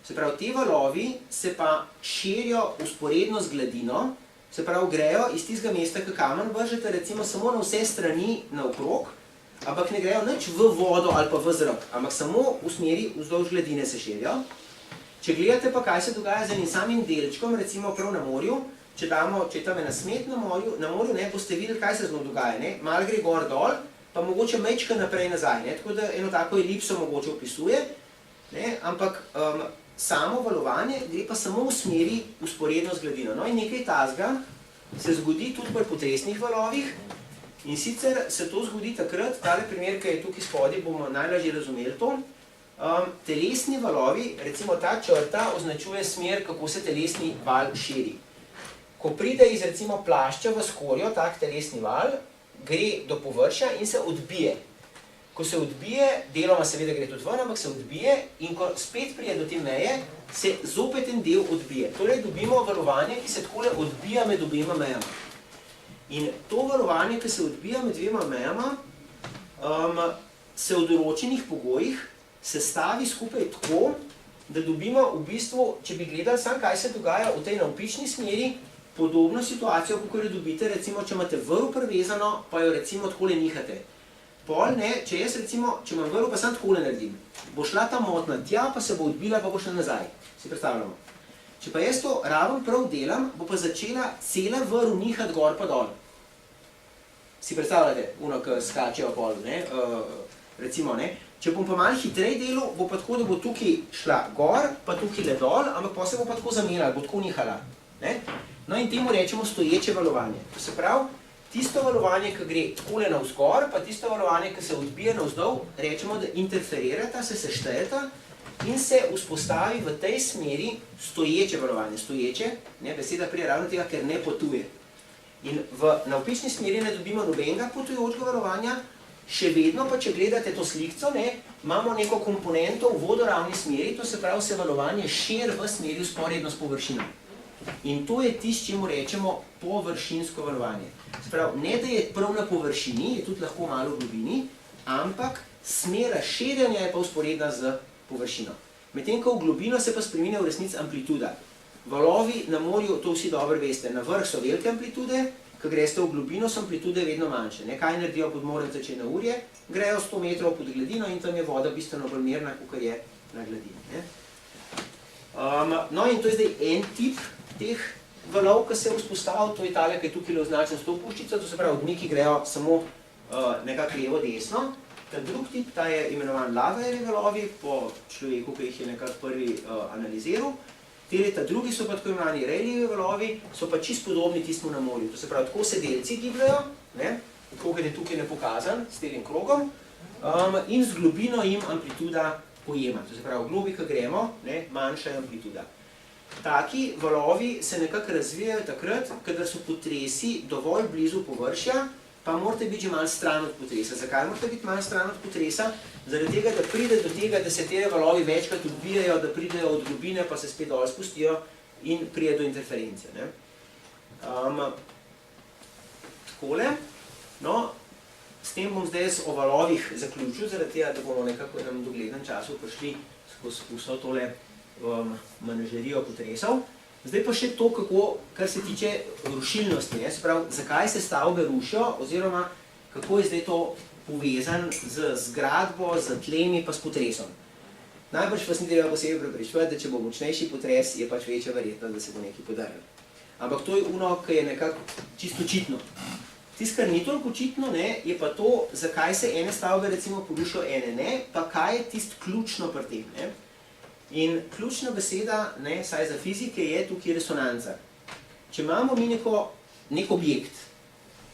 A: Se pravi, te valovi se pa širijo vzporedno z gladino, se pravi, grejo iz tistega mesta, ki kamen vržete, recimo samo na vse strani naokrog, ampak ne grejo nič v vodo ali pa v zrak, ampak samo v smeri vzdolž gladine se širijo. Če gledate pa, kaj se dogaja z enim samim delčkom, recimo prav na morju, če je tam ena smet na morju, boste videli, kaj se z njo dogaja. Malo gre gor dol, pa mogoče mečka naprej nazaj, tako da eno tako elipso mogoče opisuje, ampak samo valovanje gre pa samo v smeri vzporedno z gladino. No in nekaj tazga se zgodi tudi pri potresnih valovih in sicer se to zgodi takrat, tale primer, ki je tukaj spodaj, bomo najlažje razumeli to. Telesni valovi, recimo ta črta, označuje smer, kako se telesni val širi. Ko pride iz recimo plašča v skorjo, tak telesni val, gre do površja in se odbije. Ko se odbije, deloma seveda gre tudi ven, ampak se odbije in ko spet pride do te meje, se zopet en del odbije. Torej dobimo valovanje, ki se takole odbija med obema mejama. In to valovanje, ki se odbija med dvema mejama, se v določenih pogojih sestavi skupaj tako, da dobimo v bistvu, če bi gledali sam, kaj se dogaja v tej navpični smeri, podobno situacijo, kako jo dobite, recimo, če imate vrv privezano, pa jo recimo takole nihate. Pol ne, če jaz recimo, če imam vrv, pa sam takole naredim. Bo šla ta motna tja, pa se bo odbila, pa bo šla nazaj. Si predstavljamo. Če pa jaz to raven prav delam, bo pa začela cela vrv nihati gor pa dol. Si predstavljate, ki skačejo pol, recimo, ne? Če bom pa malo hitrej delal, bo pa tako, da bo tukaj šla gor, pa tukaj le dol, ampak pa se bo pa tako zamenjala, bo tako nihala. No in temu rečemo stoječe valovanje. To se pravi, tisto valovanje, ki gre takole navzgor, pa tisto valovanje, ki se odbije navzdol, rečemo, da interferirata, se seštejeta in se vzpostavi v tej smeri stoječe valovanje. Stoječe, beseda pride ravno tega, ker ne potuje. In v navpični smeri ne dobimo nobenega potujočega valovanja, še vedno pa, če gledate to slikco, imamo neko komponento v vodoravni smeri, to se pravi, se valovanje širi v smeri vzporedno s površino. In to je tisto, čemu rečemo površinsko valovanje. Se pravi, ne da je prav na površini, je tudi lahko malo v globini, ampak smer razširjanja je pa vzporedna z površino. Medtem ko v globino se pa spreminja v resnici amplituda. Valovi na morju, to vsi dobro veste, na vrh so velike amplitude, ko greste v globino, so amplitude vedno manjše. Kaj naredijo podmornice, če na urje? Grejo 100 metrov pod gladino in tam je voda bistveno bolj mirna, kot je na gladini. No in to je zdaj en tip teh valov, ki se je vzpostavil, to je tale, ki je tukaj označen s to puščico, to se pravi, odmiki grejo samo nekako levo-desno. Ta drug tip, ta je imenovan Laverjevi valovi, po človeku, ki jih je nekako prvi analiziral. Ta drugi so pa tako imenovani Rayleighovi valovi, so pa čisto podobni tistemu na morju. To se pravi, tako se delci gibljajo, tako kot je tukaj nepokazan, s tem krogom, in z globino jim amplituda pojema. To se pravi, v globi, ko gremo, manjša je amplituda. Taki valovi se nekako razvijajo takrat, kadar so potresi dovolj blizu površja, pa morate biti že malo stran od potresa. Zakaj morate biti malo stran od potresa? Zaradi tega, da pride do tega, da se te valovi večkrat odbijajo, da pridejo od globine, pa se spet dol spustijo in pride do interference. Takole. No, s tem bom zdaj o valovih zaključil, zaradi tega, da bomo nekako v enem doglednem času prišli skozi vso tole menažerijo potresov. Zdaj pa še to, kar se tiče rušilnosti, se pravi, zakaj se stavbe rušijo, oziroma kako je zdaj to povezan z zgradbo, z tlemi pa s potresom. Najbrž vas ni treba posebej prepričevati, da če bo močnejši potres, je pač večja verjetnost, da se bo nekaj podarilo. Ampak to je ono, ki je nekako čisto očitno. Tisto, kar ni toliko očitno, je pa to, zakaj se ene stavbe recimo porušijo, ene ne, pa kaj je tisto ključno pri tem. In ključna beseda, saj za fizike, je tukaj resonanca. Če imamo mi nek objekt,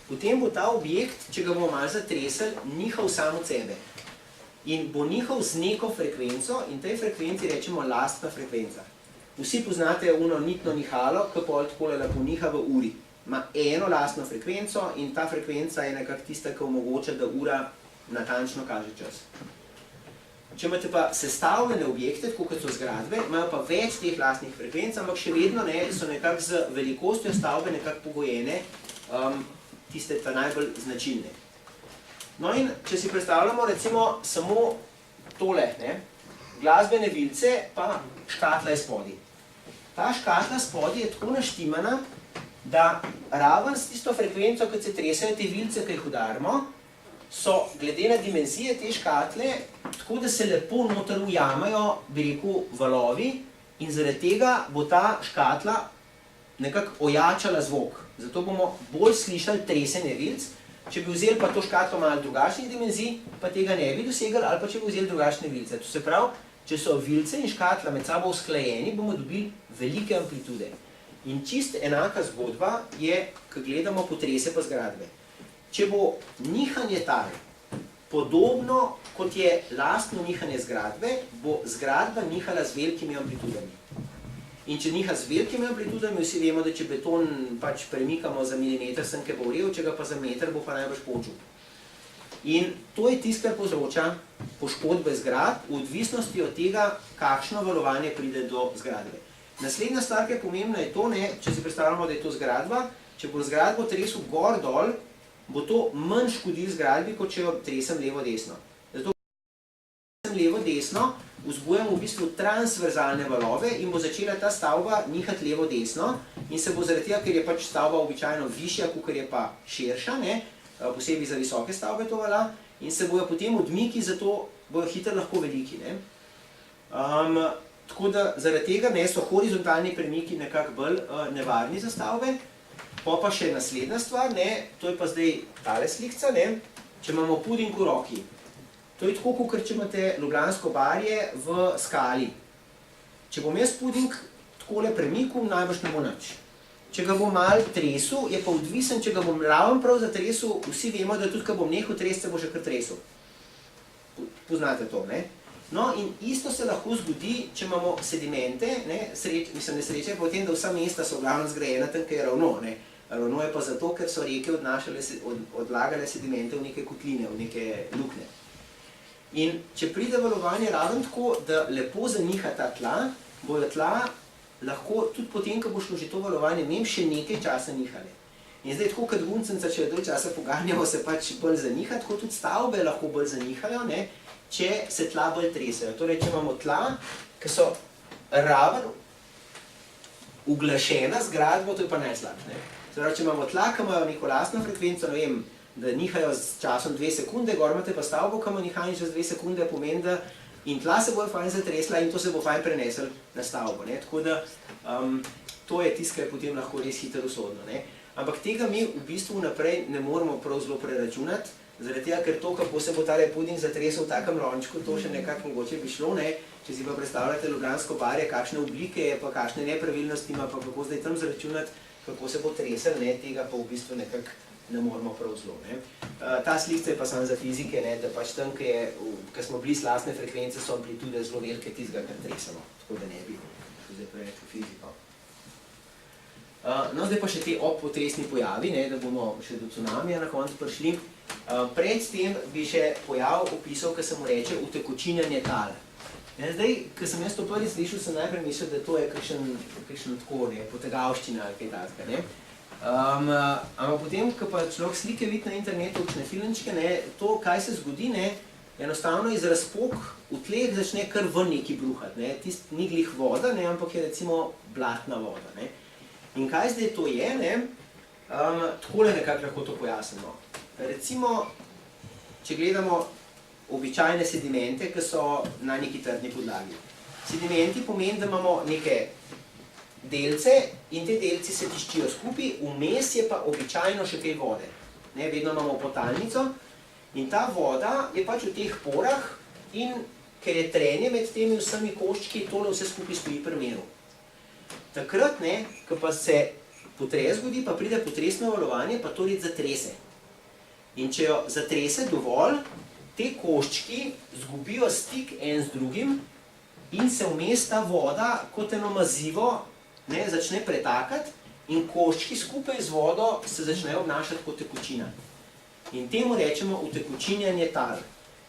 A: potem bo ta objekt, če ga bomo malo zatresli, nihal sam od sebe. In bo nihal z neko frekvenco in tej frekvenci rečemo lastna frekvenca. Vsi poznate ono nitno nihalo, ki pol takole lahko niha v uri. Ima eno lastno frekvenco in ta frekvenca je nekako tista, ki omogoča, da ura natančno kaže čas. Če imate pa sestavljene objekte, tako kot so zgradbe, imajo pa več teh lastnih frekvenc, ampak še vedno so nekako z velikostjo stavbe nekako pogojene tiste ta najbolj značilne. No in če si predstavljamo recimo samo tole, glasbene vilce pa škatla je spodaj. Ta škatla spodaj je tako naštimana, da raven s tisto frekvenco, kot se tresajo te vilce, ki jih udarimo, so glede na dimenzije te škatle, tako da se lepo noter ujamajo, bi rekel, valovi in zaradi tega bo ta škatla nekako ojačala zvok. Zato bomo bolj slišali tresenje vilc. Če bi vzeli pa to škatlo malo drugačnih dimenzij, pa tega ne bi dosegli, ali pa če bi vzeli drugačne vilce. To se pravi, če so vilce in škatla med sabo usklajeni, bomo dobili velike amplitude. In čist enaka zgodba je, ko gledamo potrese pa zgradbe. Če bo nihanje tal podobno, kot je lastno nihanje zgradbe, bo zgradba nihala z velikimi amplitudami. In če niha z velikimi amplitudami, vsi vemo, da če beton pač premikamo za milimeter, sem bo vrel, če ga pa za meter, bo pa najbrž počul. In to je tisto, kar povzroča poškodbe zgradb, v odvisnosti od tega, kakšno valovanje pride do zgradbe. Naslednja stvar, ki je pomembna, je to, če si predstavljamo, da je to zgradba, če bo zgradbo tresel gor-dol, bo to manj škodil zgradbi, kot če jo tresem levo-desno. Zato, če tresem levo-desno, vzbujam v bistvu transverzalne valove in bo začela ta stavba nihati levo-desno in se bo zaradi tega, ker je pač stavba običajno višja, kot je pa širša, posebej za visoke stavbe to velja, in se bojo potem odmiki, zato bojo hitro lahko veliki. Tako da zaradi tega so horizontalni premiki nekako bolj nevarni za stavbe. Pa še naslednja stvar, to je pa zdaj tale slikca, če imamo puding v roki. To je tako, kot če imate Ljubljansko barje v skali. Če bom jaz puding takole premikal, najbrž ne bo nič. Če ga bom malo tresel, je pa odvisen, če ga bom ravno prav zatresel, vsi vemo, da tudi, ko bom nehal tresel, se bo že kar tresel. Poznate to, ne? No, in isto se lahko zgodi, če imamo sedimente, nesreče pa v tem, da vsa mesta so v glavnem zgrajena tam, kjer je ravno, ne? Ravno je pa zato, ker so reke odlagale sedimente v neke kotline, v neke luknje. In če pride valovanje ravno tako, da lepo zaniha ta tla, bojo tla lahko tudi potem, ko bo šlo že to valovanje, še nekaj časa nihale. In zdaj, tako kot guncenca, če jo dolj časa poganjamo, se pač bolj zaniha, tako tudi stavbe lahko bolj zanihajo, če se tla bolj tresejo. Torej, če imamo tla, ki so raven uglašena z gradbo, to je pa najslabše. Torej, če imamo tla, ki imajo neko lastno frekvenco, ne vem, da nihajo s časom 2 sekunde, gor imate pa stavbo, ki ima nihanje čez 2 sekunde, pomeni, da in tla se bo fajn zatresla in to se bo fajn prenesel na stavbo. Tako da to je tisto, kar je potem lahko res hitro usodno. Ampak tega mi v bistvu naprej ne moramo prav zelo preračunati, zaradi tega, ker to, kako se bo tale puding zatresel v takem lončku, to še nekako mogoče bi šlo, če si pa predstavljate Ljubljansko barje, kakšne oblike je, pa kakšne nepravilnosti ima, pa kako zdaj tam zračunati, kako se bo tresel, tega pa v bistvu nekako ne moramo prav zelo. Ta slikca je pa samo za fizike, da pač tam, ko smo bili lastne frekvence, so amplitude zelo velike tistega, kar tresamo, tako da ne bi zdaj preveč v fiziko. No, zdaj pa še te obpotresni pojavi, da bomo še do cunamija na koncu prišli. Pred tem bi še pojav opisal, ki se mu reče utekočinjanje tal. Zdaj, ko sem jaz to prvi slišal, sem najprej mislil, da to je kakšen tako, potegavščina ali kaj takega. Ampak potem, ko pa človek slike vidi na internetu, kakšne filmčke, to, kaj se zgodi, enostavno iz razpok v tleh začne kar ven nekaj bruhati. Tist ni glih voda, ampak je recimo blatna voda. In kaj zdaj to je, takole nekako lahko to pojasnimo. Recimo, če gledamo običajne sedimente, ki so na neki trdni podlagi. Sedimenti pomeni, da imamo neke delce in te delci se tiščijo skupaj, vmes je pa običajno še kaj vode. Vedno imamo potalnico in ta voda je pač v teh porah in ker je trenje med temi vsemi koščki, tole vse skupaj stoji pri miru. Takrat, ko pa se potres zgodi, pa pride potresno valovanje, pa to red zatrese. In če jo zatrese dovolj, te koščki zgubijo stik en z drugim in se vmes ta voda kot eno mazivo začne pretakati in koščki skupaj z vodo se začnejo obnašati kot tekočina. In temu rečemo utekočinjanje tal.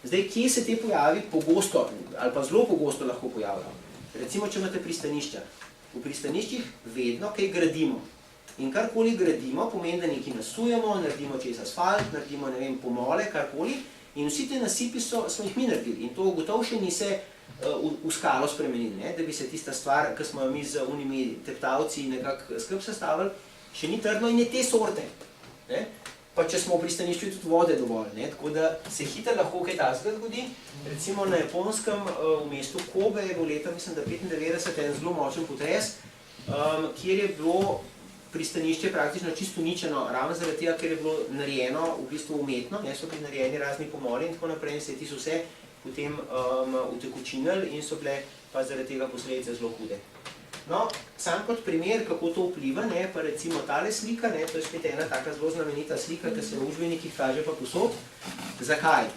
A: Zdaj, kje se te pojavi pogosto ali pa zelo pogosto lahko pojavljajo? Recimo, če imate pristanišča. V pristaniščih vedno kaj gradimo. In karkoli gradimo, pomeni, da nekaj nasujemo, naredimo čez asfalt, naredimo, pomole, karkoli. In vsi te nasipi smo jih mi naredili. In to gotovo še ni se v skalo spremenili, da bi se tista stvar, ki smo jo mi z unimi teptavci nekako skrb sestavili, še ni trdno in je te sorte. Pa če smo v pristanišču tudi vode dovolj, tako da se hitro lahko kaj takega zgodi. Recimo na Japonskem v mestu Kobe je bilo leta, mislim, da 95, en zelo močen potres, kjer je bilo pristanišče praktično čisto uničeno, ravno zaradi tega, ker je bilo narejeno v bistvu umetno, so bili narejeni razni pomoli in tako naprej in se je tisto vse potem utekočinili in so bile pa zaradi tega posledice zelo hude. No, sam kot primer, kako to vpliva, pa recimo tale slika, to je spet ena taka zelo znamenita slika, ki se v učbenikih kaže pa posod. Zakaj?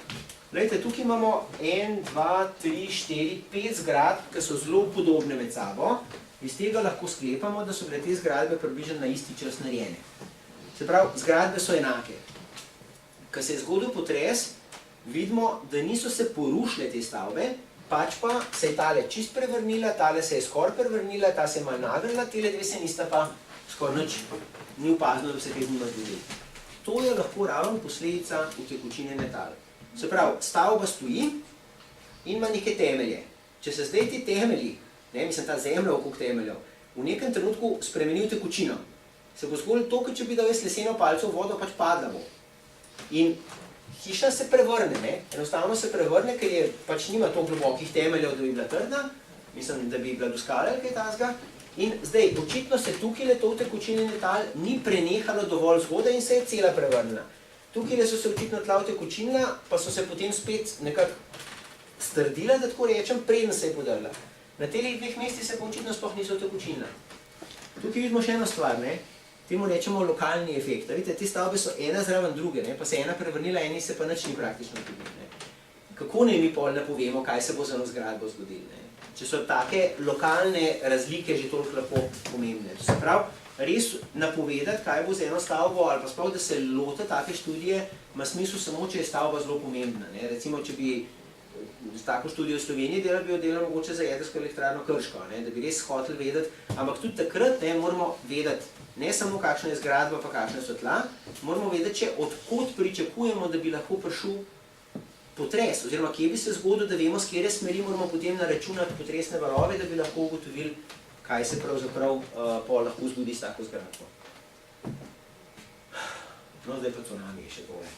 A: Glejte, tukaj imamo 1, 2, 3, 4, 5 zgradb, ki so zelo podobne med sabo. Iz tega lahko sklepamo, da so bile te zgradbe približno na isti čas narejene. Se pravi, zgradbe so enake. Ko se je zgodil potres, vidimo, da niso se porušile te stavbe, pač pa se je tale čist prevrnila, tale se je skoraj prevrnila, ta se je malo nagrila, tele dve se nista pa skoraj nič ni opazno, da se kaj z njima zgodi. To je lahko ravno posledica utekočinjene tal. Se pravi, stavba stoji in ima neke temelje. Če se zdaj ti temelji, mislim ta zemlja okrog temeljev, v nekem trenutku spremeni v tekočino, se bo zgodilo to, kot če bi dal jaz leseno palco v vodo, pač padla bo. In hiša se prevrne, enostavno se prevrne, ker je pač nima to globokih temeljev, da bi bila trdna, mislim, da bi bila luskala ali kaj takega. In zdaj, očitno se tukaj to utekočinjenje tal ni prenehalo dovolj zgodaj in se je cela prevrnila. Tukaj so se očitno tla utekočinila, pa so se potem spet nekako strdila, da tako rečem, preden se je podrla. Na teh dveh mestih se pa očitno sploh niso utekočinila. Tukaj vidimo še eno stvar, ne? Temu rečemo lokalni efekt. Vidite, te stavbe so ena zraven druge, ne? Pa se ena prevrnila, eni se pa nič ni praktično zgodilo. Kako naj mi pol napovemo, kaj se bo za eno zgradbo zgodilo? Ne? Če so take lokalne razlike že toliko lepo pomembne. To se pravi, res napovedati, kaj bo za eno stavbo, ali pa sploh, da se lote take študije, ima smisel samo, če je stavba zelo pomembna. Ne? Recimo, če bi z tako študijo v Sloveniji delali, bi jo delali mogoče za jedrsko elektrarno Krško, ne? Da bi res hoteli vedeti, ampak tudi takrat moramo vedeti, ne samo kakšna je zgradba, pa kakšna so tla, moramo vedeti, če odkot pričakujemo, da bi lahko prišel potres, oziroma kje bi se zgodil, da vemo, s kjere smeri moramo potem naračunati potresne valove, da bi lahko ugotovili, kaj se pravzaprav lahko zgodi s tako zgradbo. No, zdaj pa cunami je še tole.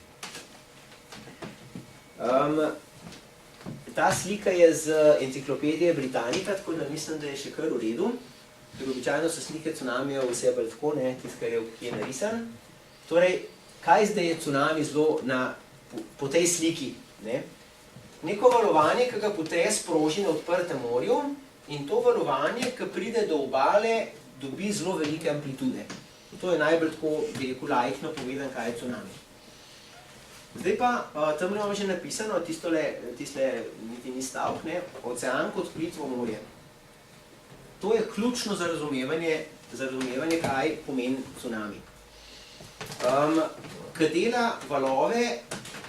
A: Ta slika je z enciklopedije Britannica, tako da mislim, da je še kar v redu. Ker običajno so slike cunamijo vse bolj tako, tisto, kar je narisan. Torej, kaj zdaj je cunami zelo po tej sliki? Neko valovanje, ki ga potres sproži na odprtem morju, in to valovanje, ki pride do obale, dobi zelo velike amplitude. To je najbolj tako, bi rekel, laikno povedan, kaj je cunami. Zdaj pa, tam imamo že napisano, tistole niti ni stavk, ocean kot plitvo morje. To je ključno za razumevanje, kaj pomeni cunami. Ko dela valove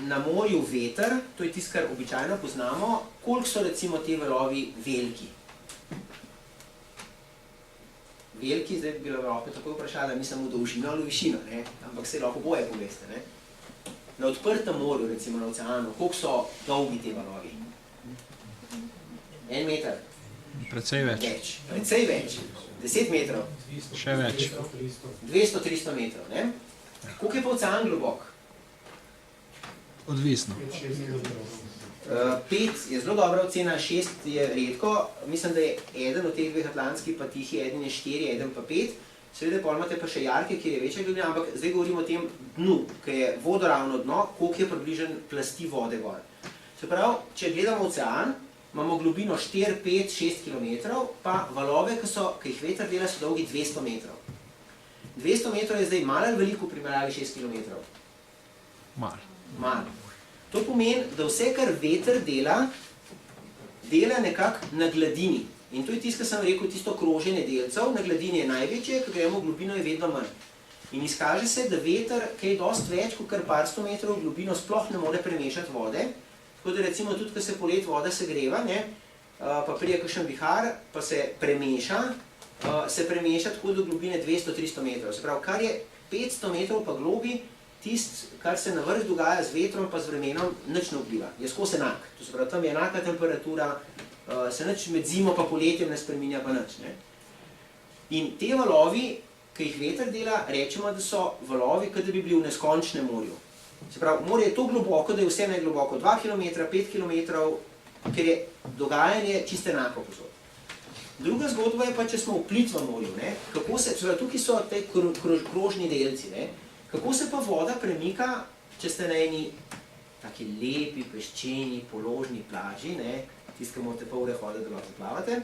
A: na morju veter, to je tisto, kar običajno poznamo, koliko so recimo te valovi veliki? Veliki, zdaj bi bila lahko tako vprašala, mislim v dolžino ali v višino, ampak se lahko boje poveste. Na odprtem morju, recimo na oceanu, koliko so dolgi te valovi? 1 meter?
B: Precej več.
A: Precej več. 10 metrov?
B: Še več.
A: 200-300 metrov, ne? Koliko je pa ocean globok?
B: Odvisno.
A: 5 je zelo dobra ocena, 6 je redko. Mislim, da je eden od teh dveh atlantskih pa tihi, eden je 4, eden pa 5. Seveda pa imate pa še jarke, kjer je večja globina, ampak zdaj govorimo o tem dnu, ki je vodoravno dno, koliko je približen plasti vode gor. Se pravi, če gledamo ocean, imamo globino 4, 5, 6 km, pa valove, ki jih veter dela, so dolgi 200 metrov. 200 metrov je zdaj malo ali veliko v primerjavi 6 km? Malo. To pomeni, da vse, kar veter dela nekako na gladini. In to je tisto, kar sem rekel, tisto kroženje delcev, na gladini je največje, ko gremo v globino, je vedno manj. In izkaže se, da veter, ki je dosti več, kot kar par 100 metrov v globino, sploh ne more premešati vode. Tako da recimo tudi, ko se polet voda segreva, pa prije kakšen vihar, pa se premeša tako do globine 200-300 metrov. Se pravi, kar je 500 metrov pa globi, tisto, kar se na vrh dogaja z vetrom pa z vremenom, nič ne vpliva. Je skozi enak. To se pravi, tam je enaka temperatura, se nič med zimo pa poletjem ne spreminja pa nič. In te valovi, ki jih veter dela, rečemo, da so valovi, kot da bi bili v neskončnem morju. Se pravi, morje je to globoko, da je vse najgloboko 2 km, 5 km, ker je dogajanje čisto enako posod. Druga zgodba je pa, če smo v plitvem morju. Tukaj so te krožni delci. Kako se pa voda premika, če ste na eni taki lepi, peščeni, položni plaži, tisti, ki morate pol ure hoditi, da lahko zaplavate,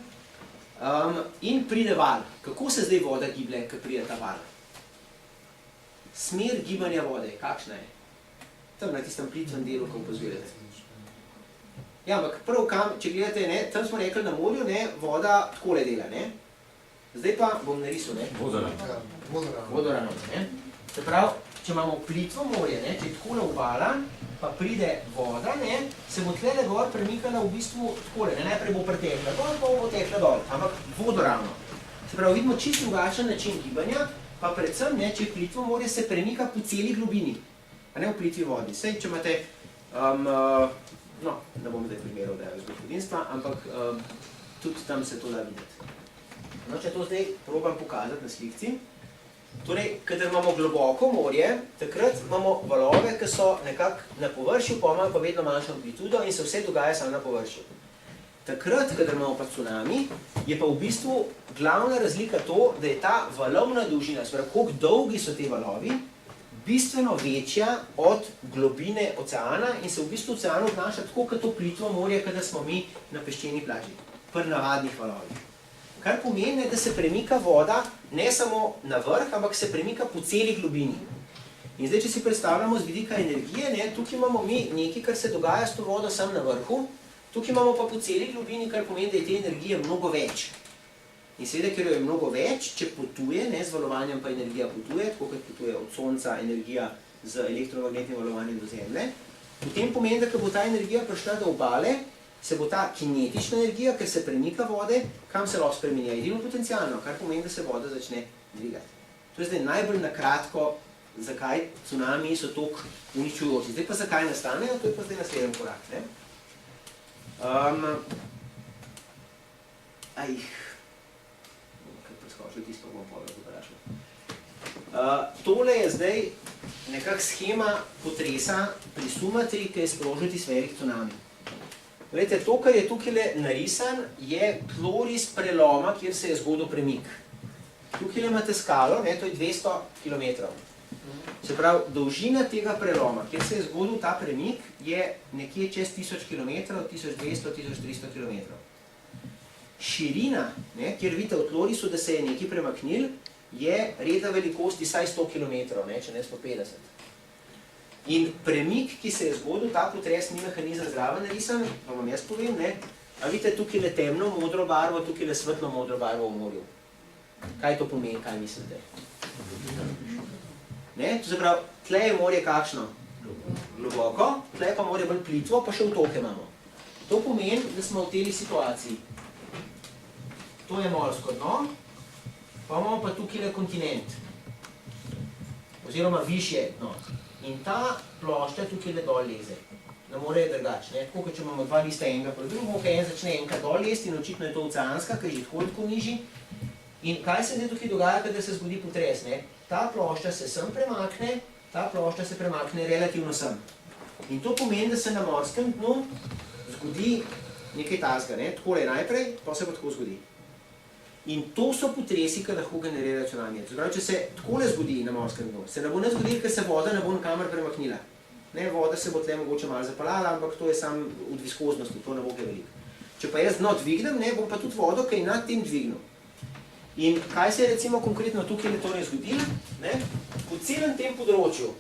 A: in pride val. Kako se zdaj voda giblje, ko pride ta val? Smer gibanja vode, kakšna je? Tam na tistem plitvem delu, ko opazujete. Ja, ampak prv kam, če gledate, tam smo rekli na morju, voda takole dela. Zdaj pa bom narisal, vodoravno. Se pravi, če imamo plitvo morje, če je takole obala, pa pride voda, se bo tlele gor premikala v bistvu takole. Najprej bo pretekla dol, pa bo tekla dol, ampak vodoravno. Se pravi, vidimo čisto drugačen način gibanja, pa predvsem, če je plitvo morje, se premika po celi globini, a ne v plitvi vodi. Sej, če imate, ne bom zdaj primerov, da je iz gospodinstva, ampak tudi tam se to da videti. Če to zdaj probam pokazati na slikci, torej, kadar imamo globoko morje, takrat imamo valove, ki so nekako na površju, pa imajo pa vedno manjšo amplitudo in se vse dogaja samo na površju. Takrat, kadar imamo pa cunami, je pa v bistvu glavna razlika to, da je ta valovna dolžina, se pravi, koliko dolgi so te valovi, bistveno večja od globine oceana in se v bistvu ocean obnaša tako, kot to plitvo morje, kadar smo mi na peščeni plaži, pri navadnih valovih. Kar pomeni, da se premika voda ne samo na vrh, ampak se premika po celi globini. In zdaj, če si predstavljamo z vidika energije, ne, tukaj imamo mi nekaj, kar se dogaja s to vodo sam na vrhu, tukaj imamo pa po celi globini, kar pomeni, da je te energije mnogo več. In seveda, ker jo je mnogo več, če potuje, ne, z valovanjem pa energija potuje, tako kot potuje od sonca energija z elektromagnetnim valovanjem do zemlje, potem pomeni, da ko bo ta energija prišla do obale, se bo ta kinetična energija, ker se premika vode, kam se lahko spremenja, edino potencialno, kar pomeni, da se voda začne dvigati. To je zdaj najbolj na kratko, zakaj cunamiji so toliko uničujoči. Zdaj pa zakaj nastanejo, to je pa zdaj naslednji korak. Ne? Kaj preskočil tisto, bom povedal, vprašal. Tole je zdaj nekak schema potresa pri Sumatri, ki je sprožil velik cunami. Glejte, to, kar je tukaj narisan, je tloris preloma, kjer se je zgodil premik. Tukaj imate skalo, ne, to je 200 km. Se pravi, dolžina tega preloma, kjer se je zgodil ta premik, je nekje čez 1000 km, 1200-1300 km. Širina, ne, kjer vidite v tlorisu, da se je nekaj premaknil, je reda velikosti vsaj 100 km, ne, če ne 150. In premik, ki se je zgodil, ta potres ni mehanizem zraven narisan, pa vam jaz povem, ne, a vidite tukaj temno modro barvo, tukaj svetlo modro barvo v morju. Kaj to pomeni, kaj mislite? Ne, to se pravi, tle je morje kakšno? Globoko, tle je pa morje bolj plitvo, pa še otoke imamo. To pomeni, da smo v teli situaciji. To je morsko dno, pa imamo pa tukaj kontinent, oziroma višje dno. In ta plošča tukaj dol leze. Ne more je drugače, ne? Tako, kot če imamo dva lista enega pro drugo, kaj en začne enka dol lesti in očitno je to oceanska, ker je že tako nižji. In kaj se zdaj tukaj dogaja, kadar se zgodi potres, ne? Ta plošča se sem premakne, ta plošča se premakne relativno sem. In to pomeni, da se na morskem dnu zgodi nekaj tasga, ne? Takole najprej, to se pa tako zgodi. In to so potresi, ki lahko generirajo cunamije. Če se takole zgodi na morskem dnu, se ne bo ne zgodilo, ker se voda ne bo nikamor premaknila. Ne, voda se bo tle mogoče malo zapalala, ampak to je samo od viskoznosti, to ne bo kaj veliko. Če pa jaz dno dvignem, ne, bom pa tudi vodo, ki je nad tem dvignil. In kaj se je recimo konkretno tukaj torej zgodilo? Ne? Po celem tem področju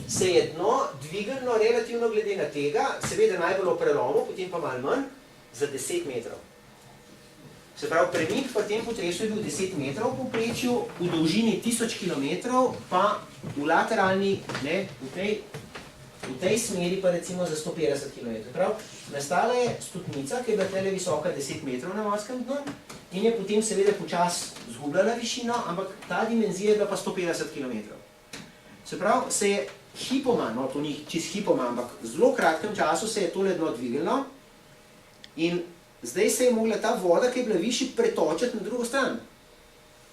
A: se je dno dvignilo relativno glede na tega, seveda najbolj v prelomu, potem pa malo manj, za 10 metrov. Se pravi, premik v tem potresu je bil 10 metrov v povprečju, v dolžini 1000 km, pa v lateralni, ne, v tej smeri pa recimo za 150 km. Prav, nastala je stopnica, ki je bila tele visoka 10 metrov na morskem dnu in je potem seveda počas zgubljala višino, ampak ta dimenzija je bila pa 150 km. Se pravi, se je hipoma, no to ni čist hipoma, ampak v zelo kratkem času se je tole dno dvignilo in zdaj se je mogla ta voda, ki je bila višji, pretočiti na drugo stran.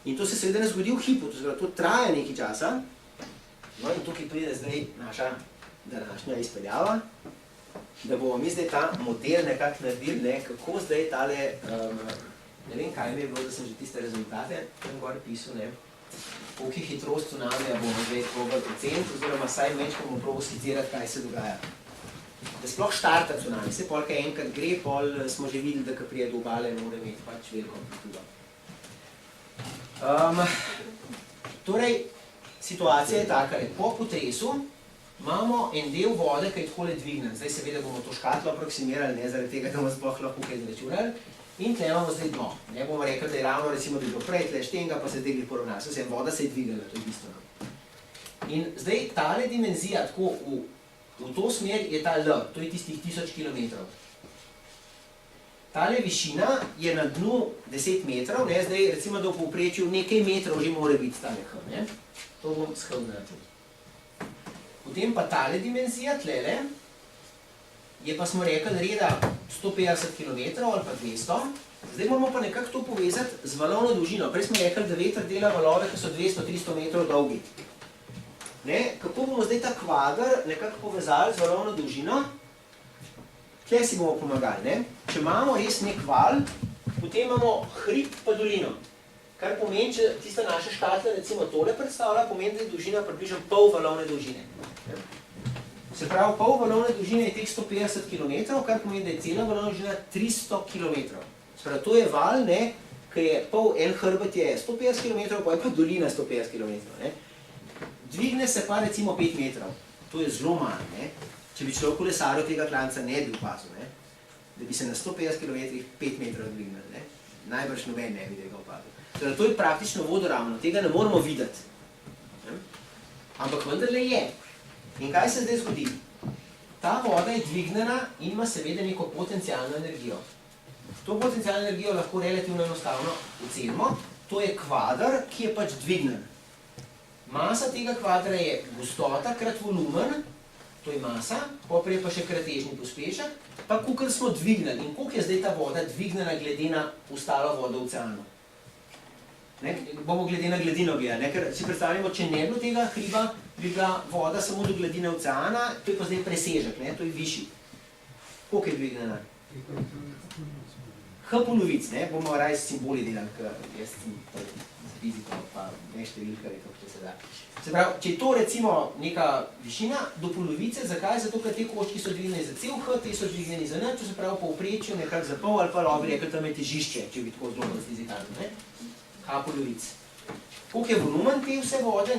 A: In to se seveda ne zgodi v hipu, to traja nekaj časa. No in tukaj pride zdaj naša današnja izpeljava, da bomo mi zdaj ta model nekako naredili, ne, kako zdaj tale, ne vem kaj mi je bilo, da sem že tiste rezultate tam gor pisal, ne, koliko hitrost cunamija bomo zdaj probali oceniti, oziroma saj več bomo probali skicirati, kaj se dogaja. Da sploh štarta cunami, se pol, kaj enkrat gre, pol smo že videli, da ko prije do obale, mora imeti pač veliko amplitudo. Torej, situacija je taka, po potresu imamo en del vode, ki je takole dvignen. Zdaj seveda bomo to škatlo aproksimirali, ne zaradi tega, da bomo sploh lahko kaj izračunali. In tle imamo zdaj dno. Ne bomo rekli, da je ravno, recimo, da je bilo prej tle štenga, pa se zdaj glih poravna. Se voda se je dvignila, to je bistveno. In zdaj tale dimenzija, tako v to smer je ta L, to je tistih 1000 km. Tale višina je na dnu 10 metrov, ne, zdaj recimo, da v povprečju nekaj metrov že mora biti tale H, ne. To bom shal naredil. Potem pa tale dimenzija, tlele, je pa smo rekli reda 150 km ali pa 200, zdaj moramo pa nekako to povezati z valovno dolžino. Prej smo rekli, da veter dela valove, ki so 200-300 metrov dolgi. Ne, kako bomo zdaj ta kvadr nekako povezali z valovno dolžino? Tukaj si bomo pomagali, ne? Če imamo res nek val, potem imamo hrib pa dolino. Kar pomeni, če tista naša škatla recimo tole predstavlja, pomeni, da je dolžina približno pol valovne dolžine. Se pravi, pol valovne dolžine je teh 150 km, kar pomeni, da je cela valovna dolžina 300 km. Se pravi, to je val, ne, ki je en hrbet je 150 km, pa je pa dolina 150 km. Ne. Dvigne se pa recimo 5 metrov. To je zelo malo, ne. Če bi človek kolesaril tega klanca, ne bi opazil, ne. Da bi se na 150 km 5 metrov dvignil, ne. Najbrž noben ne bi tega opazil. Torej, to je praktično vodoravno, tega ne moramo videti. Ampak vendarle je. In kaj se zdaj zgodi? Ta voda je dvignjena in ima seveda neko potencialno energijo. To potencialno energijo lahko relativno enostavno ocenimo. To je kvadr, ki je pač dvignjen. Masa tega kvadra je gostota krat volumen, to je masa, poprej pa še kratežni pospešek, pa kolikor smo dvignili. In koliko je zdaj ta voda dvignjena glede na ostalo vodo v oceanu? Bomo glede na gladino gledali, ker si predstavljamo, če ne bilo tega hriba, bi bila voda samo do gladine oceana, to je pa zdaj presežek, to je višji. Koliko je dvignjena? H polovic, bomo raje s simboli delali, ker jaz sem fiziko, pa ne številka, če se da. Se pravi, če je to recimo neka višina do polovice, zakaj? Zato, ker te koščki so dvignjeni za cel H, te so dvignjeni za nič, to se pravi povprečju nekako za pol ali pa lobi rekel, tam je težišče, če bi tako zelo fizikalno. H polovic. Koliko je volumen te vse vode,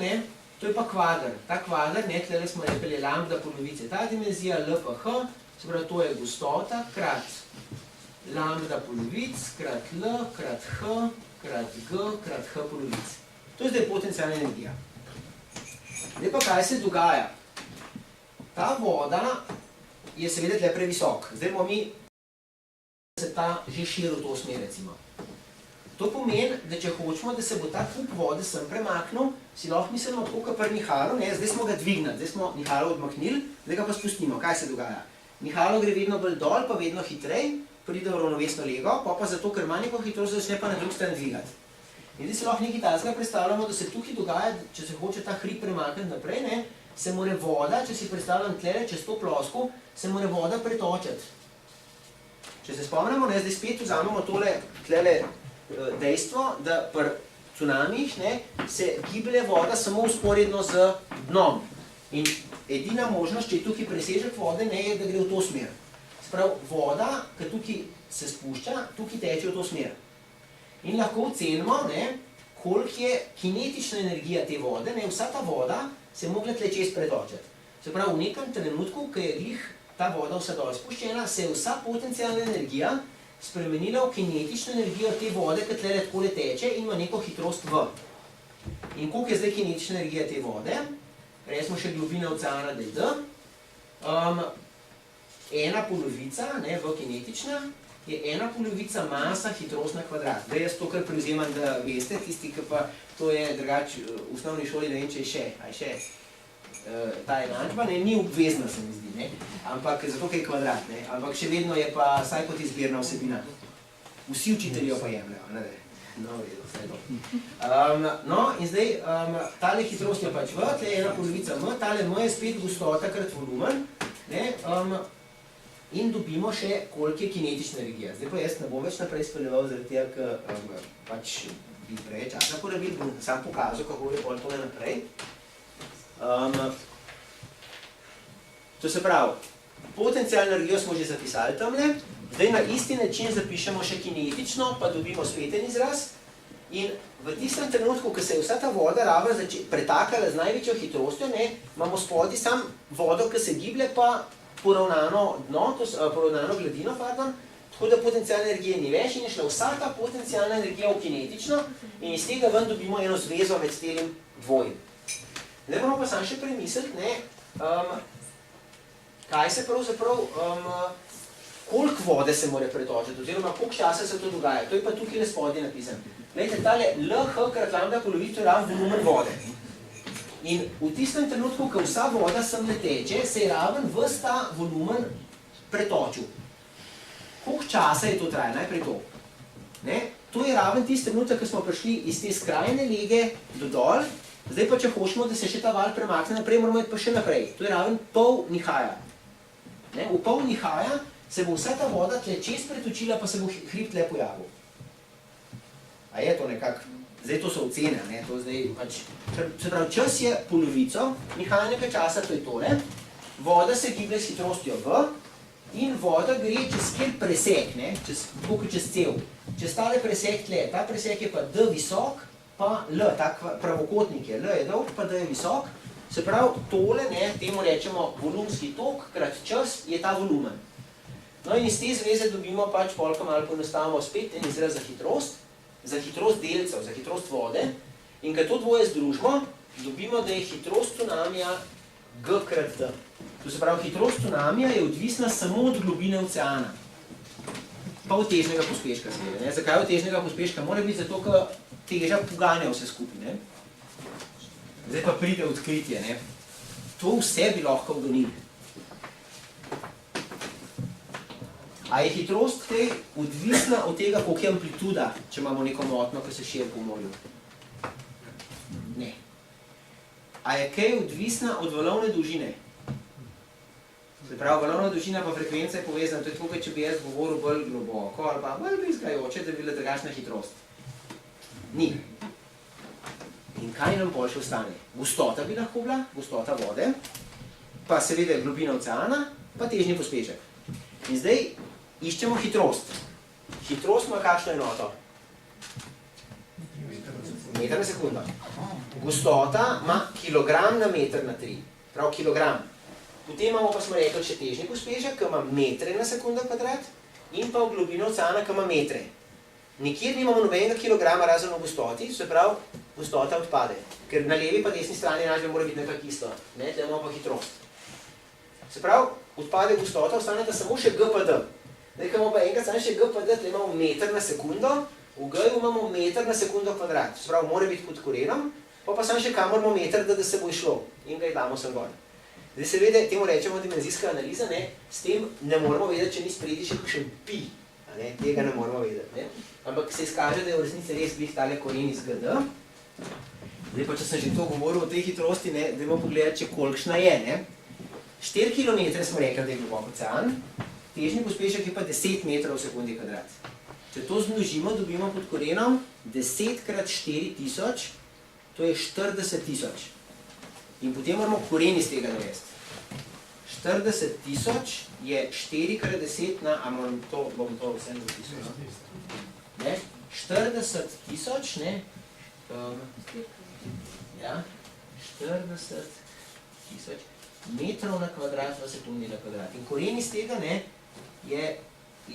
A: to je pa kvadr. Ta kvadr, tle smo rekli lambda polovice. Ta dimenzija L pa H, se pravi, to je gostota krat lambda polovic, krat L, krat H, krat G, krat H polovic. To je zdaj potencialna energija. Zdaj pa kaj se dogaja? Ta voda je seveda tle previsok. Zdaj bomo mi se ta že širil v to smer, recimo. To pomeni, da če hočemo, da se bo ta kup vode sem premaknil, si lahko mislimo tako, kot pri Nihalu, zdaj smo ga dvignili, zdaj smo Nihalo odmaknili, zdaj ga pa spustimo. Kaj se dogaja? Nihalo gre vedno bolj dol, pa vedno hitrej, pride v ravnovesno lego, pa zato, ker ima neko hitrost, začne pa na drug stran dvigati. In zdaj si lahko nekaj takega predstavljamo, da se tukaj dogaja, če se hoče ta hrib premakniti naprej, se mora voda, če si predstavljam tlele, čez to plosko, se mora voda pretočiti. Če se spomnimo, zdaj spet vzamemo tole dejstvo, da pri cunamih se giblje voda samo vzporedno z dnom. In edina možnost, če je tukaj presežek vode, je, da gre v to smer. Sprav, voda, ki tukaj se spušča, tukaj teče v to smer. In lahko ocenimo, koliko je kinetična energija te vode, vsa ta voda se je mogla tle čez pretočiti. Se pravi, v nekem trenutku, ko je glih ta voda vsa dol spuščena, se je vsa potencialna energija spremenila v kinetično energijo te vode, ki tle takole teče in ima neko hitrost V. In koliko je zdaj kinetična energija te vode? Resmo še globina oceana, da je D. Ena polovica, V kinetična, je ena polovica masa hitrost na kvadrat. Zdaj jaz to kar prevzemam, da veste, tisti, ki pa to je drugače v osnovni šoli, ne vem, če je še ta enačba, ni obvezna, se mi zdi, ampak zato, ker je kvadrat, ampak še vedno je pa vsaj kot izbirna vsebina. Vsi učitelji jo pa jemljajo, no, v redu, vse to. No, in zdaj, tale hitrost je pač V, tle je ena polovica M, tale M je spet gostota krat volumen, in dobimo še, koliko je kinetična energija. Zdaj pa jaz ne bom več naprej speljeval, zaradi tega, ker pač bi preveč časa porabil, bom sam pokazal, kako je pol tole naprej. To se pravi, potencialno energijo smo že zapisali tamle, zdaj na isti način zapišemo še kinetično, pa dobimo sveten izraz in v tistem trenutku, ko se je vsa ta voda ravno pretakala z največjo hitrostjo, imamo spodaj sam vodo, ki se giblje, pa poravnano dno, poravnano gladino, tako da potencialne energije ni več in je šla vsa ta potencialna energija v kinetično in iz tega ven dobimo eno zvezo med celim dvojim. Zdaj moramo pa sam še premisliti, kaj se pravzaprav, koliko vode se mora pretočiti, oziroma koliko časa se to dogaja. To je pa tukaj le spodaj napisan. Glejte, tale LH krat lambda polovico je ravno volumen vode. In v tistem trenutku, ko vsa voda sem ne teče, se je raven ves ta volumen pretočil. Koliko časa je to traja? Najprej to. To je raven tisti trenutek, ko smo prišli iz te skrajne lege do dol. Zdaj pa, če hočemo, da se še ta val premakne naprej, moramo iti pa še naprej. To je raven pol Nihaja. V pol Nihaja se bo vsa ta voda tle čez pretočila, pa se bo hrib tle pojavil. A je to nekako, zdaj to so ocene, ne, to zdaj pač, se pravi, čas je polovico mehanskega časa, to je tole, voda se giblje s hitrostjo v in voda gre čez kjer presek, ne, čez cev. Čez tale presek tle, ta presek je pa D visok, pa L, tak pravokotnik je, L je dolg, pa D je visok, se pravi, tole, ne, temu rečemo volumski tok, krat čas je ta volumen. No in iz te zveze dobimo pač, polka malo poenostavimo spet en izraz za hitrost delcev, za hitrost vode, in kad to dvoje združimo, dobimo, da je hitrost cunamija G krat D. To se pravi, hitrost cunamija je odvisna samo od globine oceana, pa od težnega pospeška seveda, ne. Zakaj od težnega pospeška? Mora biti zato, ker teža poganja vse skupaj, ne. Zdaj pa pride odkritje, ne. To vse bi lahko ugonili. A je hitrost tej odvisna od tega, koliko je amplituda, če imamo neko motno, ki se širi po morju? Ne. A je kaj odvisna od valovne dolžine? Se pravi, valovna dolžina pa frekvenca je povezana, to je tako, če bi jaz govoril bolj globoko ali pa bolj blizkajoče, da bi bila drugačna hitrost. Ni. In kaj nam pol še ostane? Gostota bi lahko bila, gostota vode, pa seveda globina oceana, pa težni pospešek. In zdaj iščemo hitrost. Hitrost ima kakšno enoto? Meter na sekundo. Gostota ima kilogram na meter na 3. Prav kilogram. Potem imamo pa smo rekli še težni pospešek, ki ima metre na sekundo kvadrat, in pa v globino oceana, ki ima metre. Nikjer nimamo nobenega kilograma razen v gostoti, se pravi, gostota odpade. Ker na levi pa desni strani enačbe mora biti nekako isto. Ne, tle imamo pa hitrost. Se pravi, odpade gostota, ostaneta samo še G pa D. Zdaj, ko imamo pa enkrat samo še G pa D, tle imamo meter na sekundo, v G-ju imamo meter na sekundo kvadrat. Se pravi, mora biti pod korenom, pa samo še kam moramo meter, da se bo išlo. In ga damo sem gor. Zdaj seveda, temu rečemo dimenzijska analiza, ne, s tem ne moramo vedeti, če ni spredi še kakšen pi. Ne, tega ne moramo vedeti. Ne. Ampak se izkaže, da je v resnici res glih tale koren iz GD. Zdaj pa, če sem že to govoril o tej hitrosti, ne, dajmo pogledati, če kolikšna je. Ne. 4 km smo rekli, da je globok ocean, težni pospešek je pa 10 metrov v sekundi kvadrat. Če to zmnožimo, dobimo pod korenom 10 krat 4000, to je 40 000. In potem moramo koren iz tega narediti. 40 000 je 4 krat 10 na, a bom to vse zapisal, ne? 40 000, ne? Ja, 40 000 metrov na kvadrat v sekundi na kvadrat. In koren iz tega, ne, je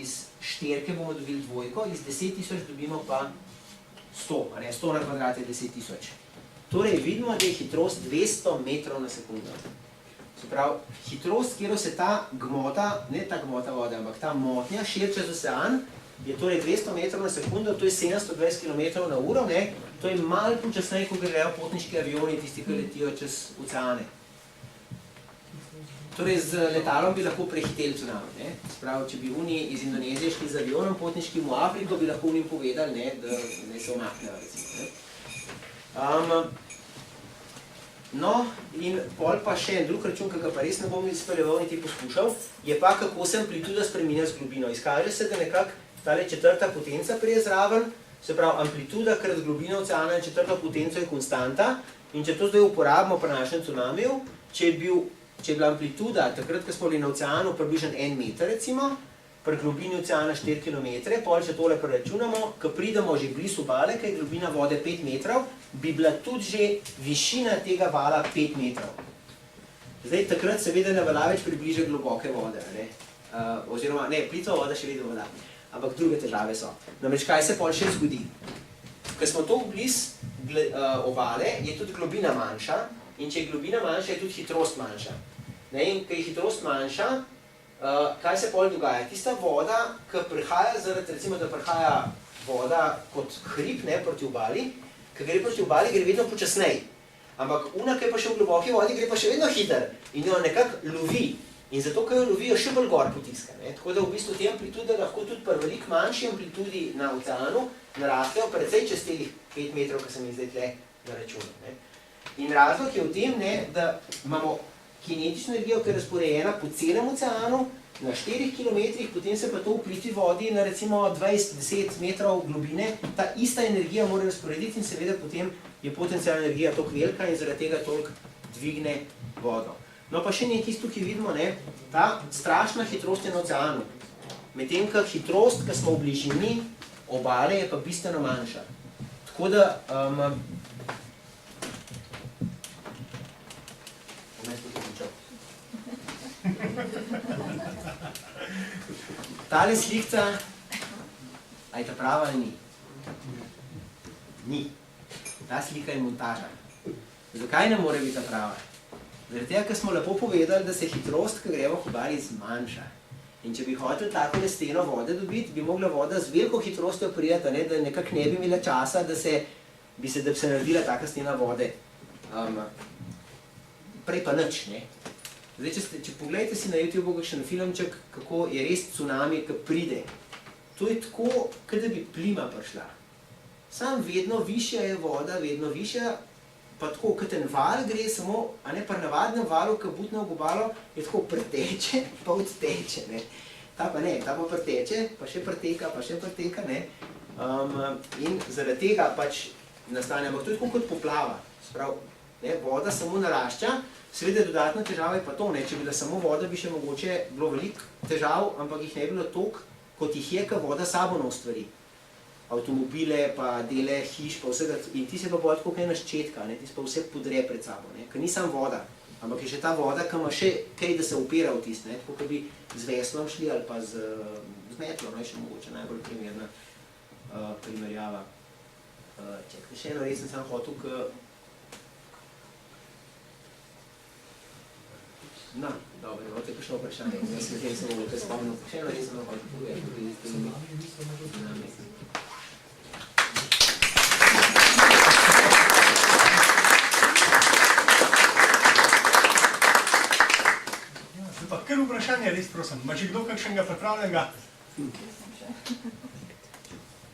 A: iz šterke bomo dobili dvojko, iz 10 000 dobimo pa 100, a ne, 100 na kvadrat je 10 000. Torej vidimo, da je hitrost 200 metrov na sekundo. Se pravi, hitrost, kjer se ta gmota, ne ta gmota vode, ampak ta motnja širi čez ocean, je torej 200 metrov na sekundo, to je 720 km na uro, ne? To je malo počasneje, ko grejo potniški avioni, tisti, ki letijo čez oceane. Torej, z letalom bi lahko prehiteli cunami, ne? Se pravi, če bi oni iz Indonezije šli z avionom potniškim v Afriko, bi lahko njim povedali, ne, da ne se omaknejo, recimo, ne? No, in pol pa še en drug račun, ki ga pa res ne bom izpeljeval niti poskušal, je pa, kako se amplituda spreminja z globino. Izkaže se, da nekako tale četrta potenca prije zraven, se pravi, amplituda krat globina oceana in četrta potenca je konstanta, in če to zdaj uporabimo pri našem cunamiju, če je bila amplituda, takrat, ko smo bili na oceanu, približno 1 meter, recimo, pri globini oceana 4 km, pol če tole preračunamo, ko pridemo že blizu obale, ki je globina vode 5 metrov, bi bila tudi že višina tega vala 5 metrov. Zdaj, takrat seveda ne velja več približe globoke vode, ne? Oziroma, ne, plitva voda še vedno velja, ampak druge težave so. Namreč, kaj se pol še zgodi? Ko smo to bliz obale, je tudi globina manjša, in če je globina manjša, je tudi hitrost manjša. Ne? In ko je hitrost manjša, kaj se pol dogaja? Tista voda, ki prihaja zaradi, recimo, da prihaja voda kot hrib, ne, proti obali, ki gre proti obali, gre vedno počasnej. Ampak una, ki je pa še v globoki vodi, gre pa še vedno hiter in jo nekako lovi. In zato, ko jo lovijo, še bolj gor potiska. Ne? Tako da v bistvu te amplitude lahko tudi pri veliko manjši amplitudi na oceanu narastejo precej čez teh 5 metrov, ki sem jih zdaj tle naračunal. In razlog je v tem, ne, da imamo kinetično energijo, ki je razporejena po celem oceanu, na 4 km, potem se pa to v plitvi vodi na recimo 20-10 metrov globine, ta ista energija mora razporediti in seveda potem je potencijalna energija toliko velika in zaradi tega toliko dvigne vodo. No pa še nekaj tukaj vidimo, ne, ta strašna hitrost je na oceanu, medtem ko hitrost, ki smo v bližini obale, je pa bistveno manjša. Tako da, tale slikca, a je ta prava ali ni? Ni. Ta slika je montaža. Zakaj ne more biti ta prava? Zaradi tega, ker smo lepo povedali, da se hitrost, ki gremo v obali, zmanjša. In če bi hotel takole steno vode dobiti, bi mogla voda z veliko hitrostjo prijeti, da nekako ne bi imela časa, da bi se naredila taka stena vode. Prej pa nič, ne. Zdaj, če pogledajte si na YouTube kakšen filmček, kako je res tsunami, ki pride. To je tako, kot da bi plima prišla. Sam vedno višja je voda, vedno višja, pa tako, kot en val gre, samo, a ne, pri navadnem valu, ki butne v obalo, je tako preteče, pa odteče, ne. Ta pa ne, ta pa preteče, pa še preteka, ne. In zaradi tega pač nastane, ampak to je tako kot poplava. Sprav, ne, voda samo narašča, seveda dodatna težava je pa to, ne, če bi bila samo voda, bi še mogoče bilo veliko težav, ampak jih ne bi bilo toliko, kot jih je, ker voda sabo nos stvari. Avtomobile, pa dele hiš, pa vsega, in ti se pa bojo tako kaj naščetka, ne, ti se pa vse podre pred sabo, ne, ker ni samo voda, ampak je še ta voda, ki ima še kaj, da se opira v tist, ne, tako, kot bi z veslom šli ali pa z metlom, ne, še mogoče najbolj primerna primerjava. Čekaj, še eno res sem sam hotel, No, dobro, imate kakšno vprašanje, jaz sem mogel kaj spomnil, še eno res sem hotel povedati,
C: Zdaj pa kar vprašanje, res prosim, ima že kdo kakšnega pripravljenega?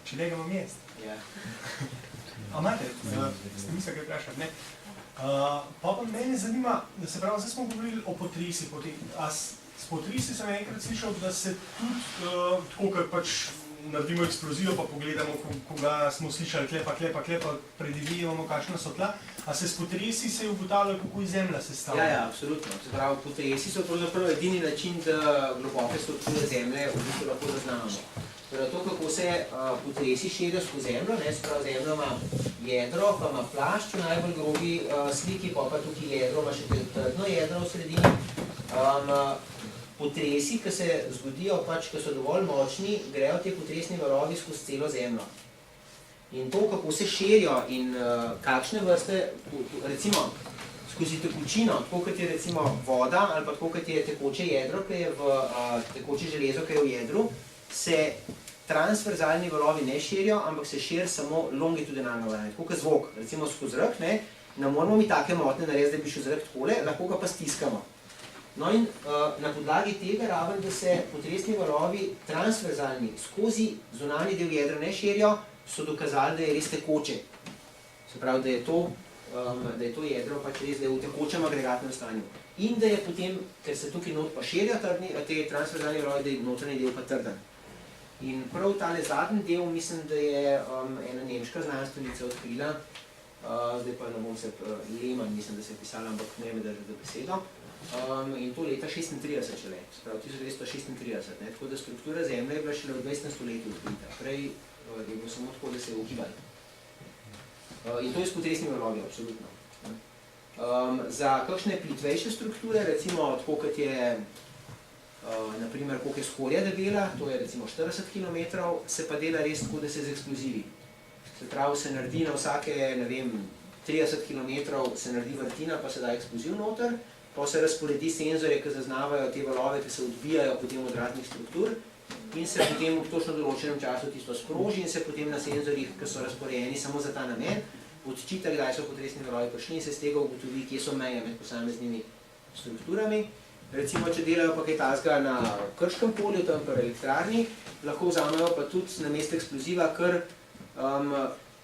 C: Če ne ga imam jaz. A imate? Ste mislili kaj vprašati, ne? Pa mene zanima, da se pravi, zdaj smo govorili o potresih. S potresi sem enkrat slišal, da se tudi tako, kot pač naredimo eksplozijo, pa pogledamo, koga smo slišali klepa, predvidevamo, kakšna so tla, a se s potresi se je ugotavljalo, kako je zemlja sestavljena?
A: Ja, absolutno. Se pravi, potresi so pravzaprav edini način, da globoke strukture zemlje v bistvu lahko zaznamemo. To, kako se potresi širijo skozi zemljo, se pravi, zemlja ima jedro, pa ima plašč v najbolj grobi sliki, pa tukaj jedro ima še trdno jedro v sredini. Potresi, ki se zgodijo, ki so dovolj močni, grejo te potresni valovi skozi celo zemljo. In to, kako se širijo in kakšne vrste, recimo skozi tekočino, tako kot je recimo voda ali pa tako kot je tekoče jedro, ki je v tekoče železo, ki je v jedru, se transverzalni valovi ne širijo, ampak se širi samo longitudinalno valanje, tako kot zvok, recimo skozi zrak, ne moramo mi take motne narediti, da bi šel zrak takole, lahko ga pa stiskamo. No in na podlagi tega raven, da se potresni valovi transverzalni skozi zunanji del jedra ne širijo, so dokazali, da je res tekoče. Se pravi, da je to jedro pač res, da je v tekočem agregatnem stanju. In da je potem, ker se tukaj not pa širijo te transverzalni valovi, da je notranji del pa trden. In prav tale zadnji del, mislim, da je ena nemška znanstvenica odkrila, zdaj pa ne bom se Lehmann, mislim, da se je pisala, ampak ne me držati za besedo, in to leta 36 šele, se pravi 1936, tako da struktura zemlje je bila šele v 20. stoletju odkrita, prej je bilo samo tako, da se je ugibali. In to je s potresnimi valovi, absolutno. Za kakšne plitvejše strukture, recimo tako, kot je naprimer, koliko je skorja debela, to je recimo 40 km, se pa dela res tako, da se z eksplozivi. Se pravi, se naredi na vsake, ne vem, 30 km se naredi vrtina, pa se da eksploziv noter, pa se razporedi senzorje, ki zaznavajo te valove, ki se odbijajo potem od raznih struktur in se potem v točno določenem času tisto sproži in se potem na senzorjih, ki so razporejeni samo za ta namen, odčita, kdaj so potresni valovi prišli in se z tega ugotovi, kje so meje med posameznimi strukturami. Recimo, če delajo pa kaj takega na Krškem polju, tam pri elektrarni, lahko vzamejo pa tudi na mesto eksploziva kar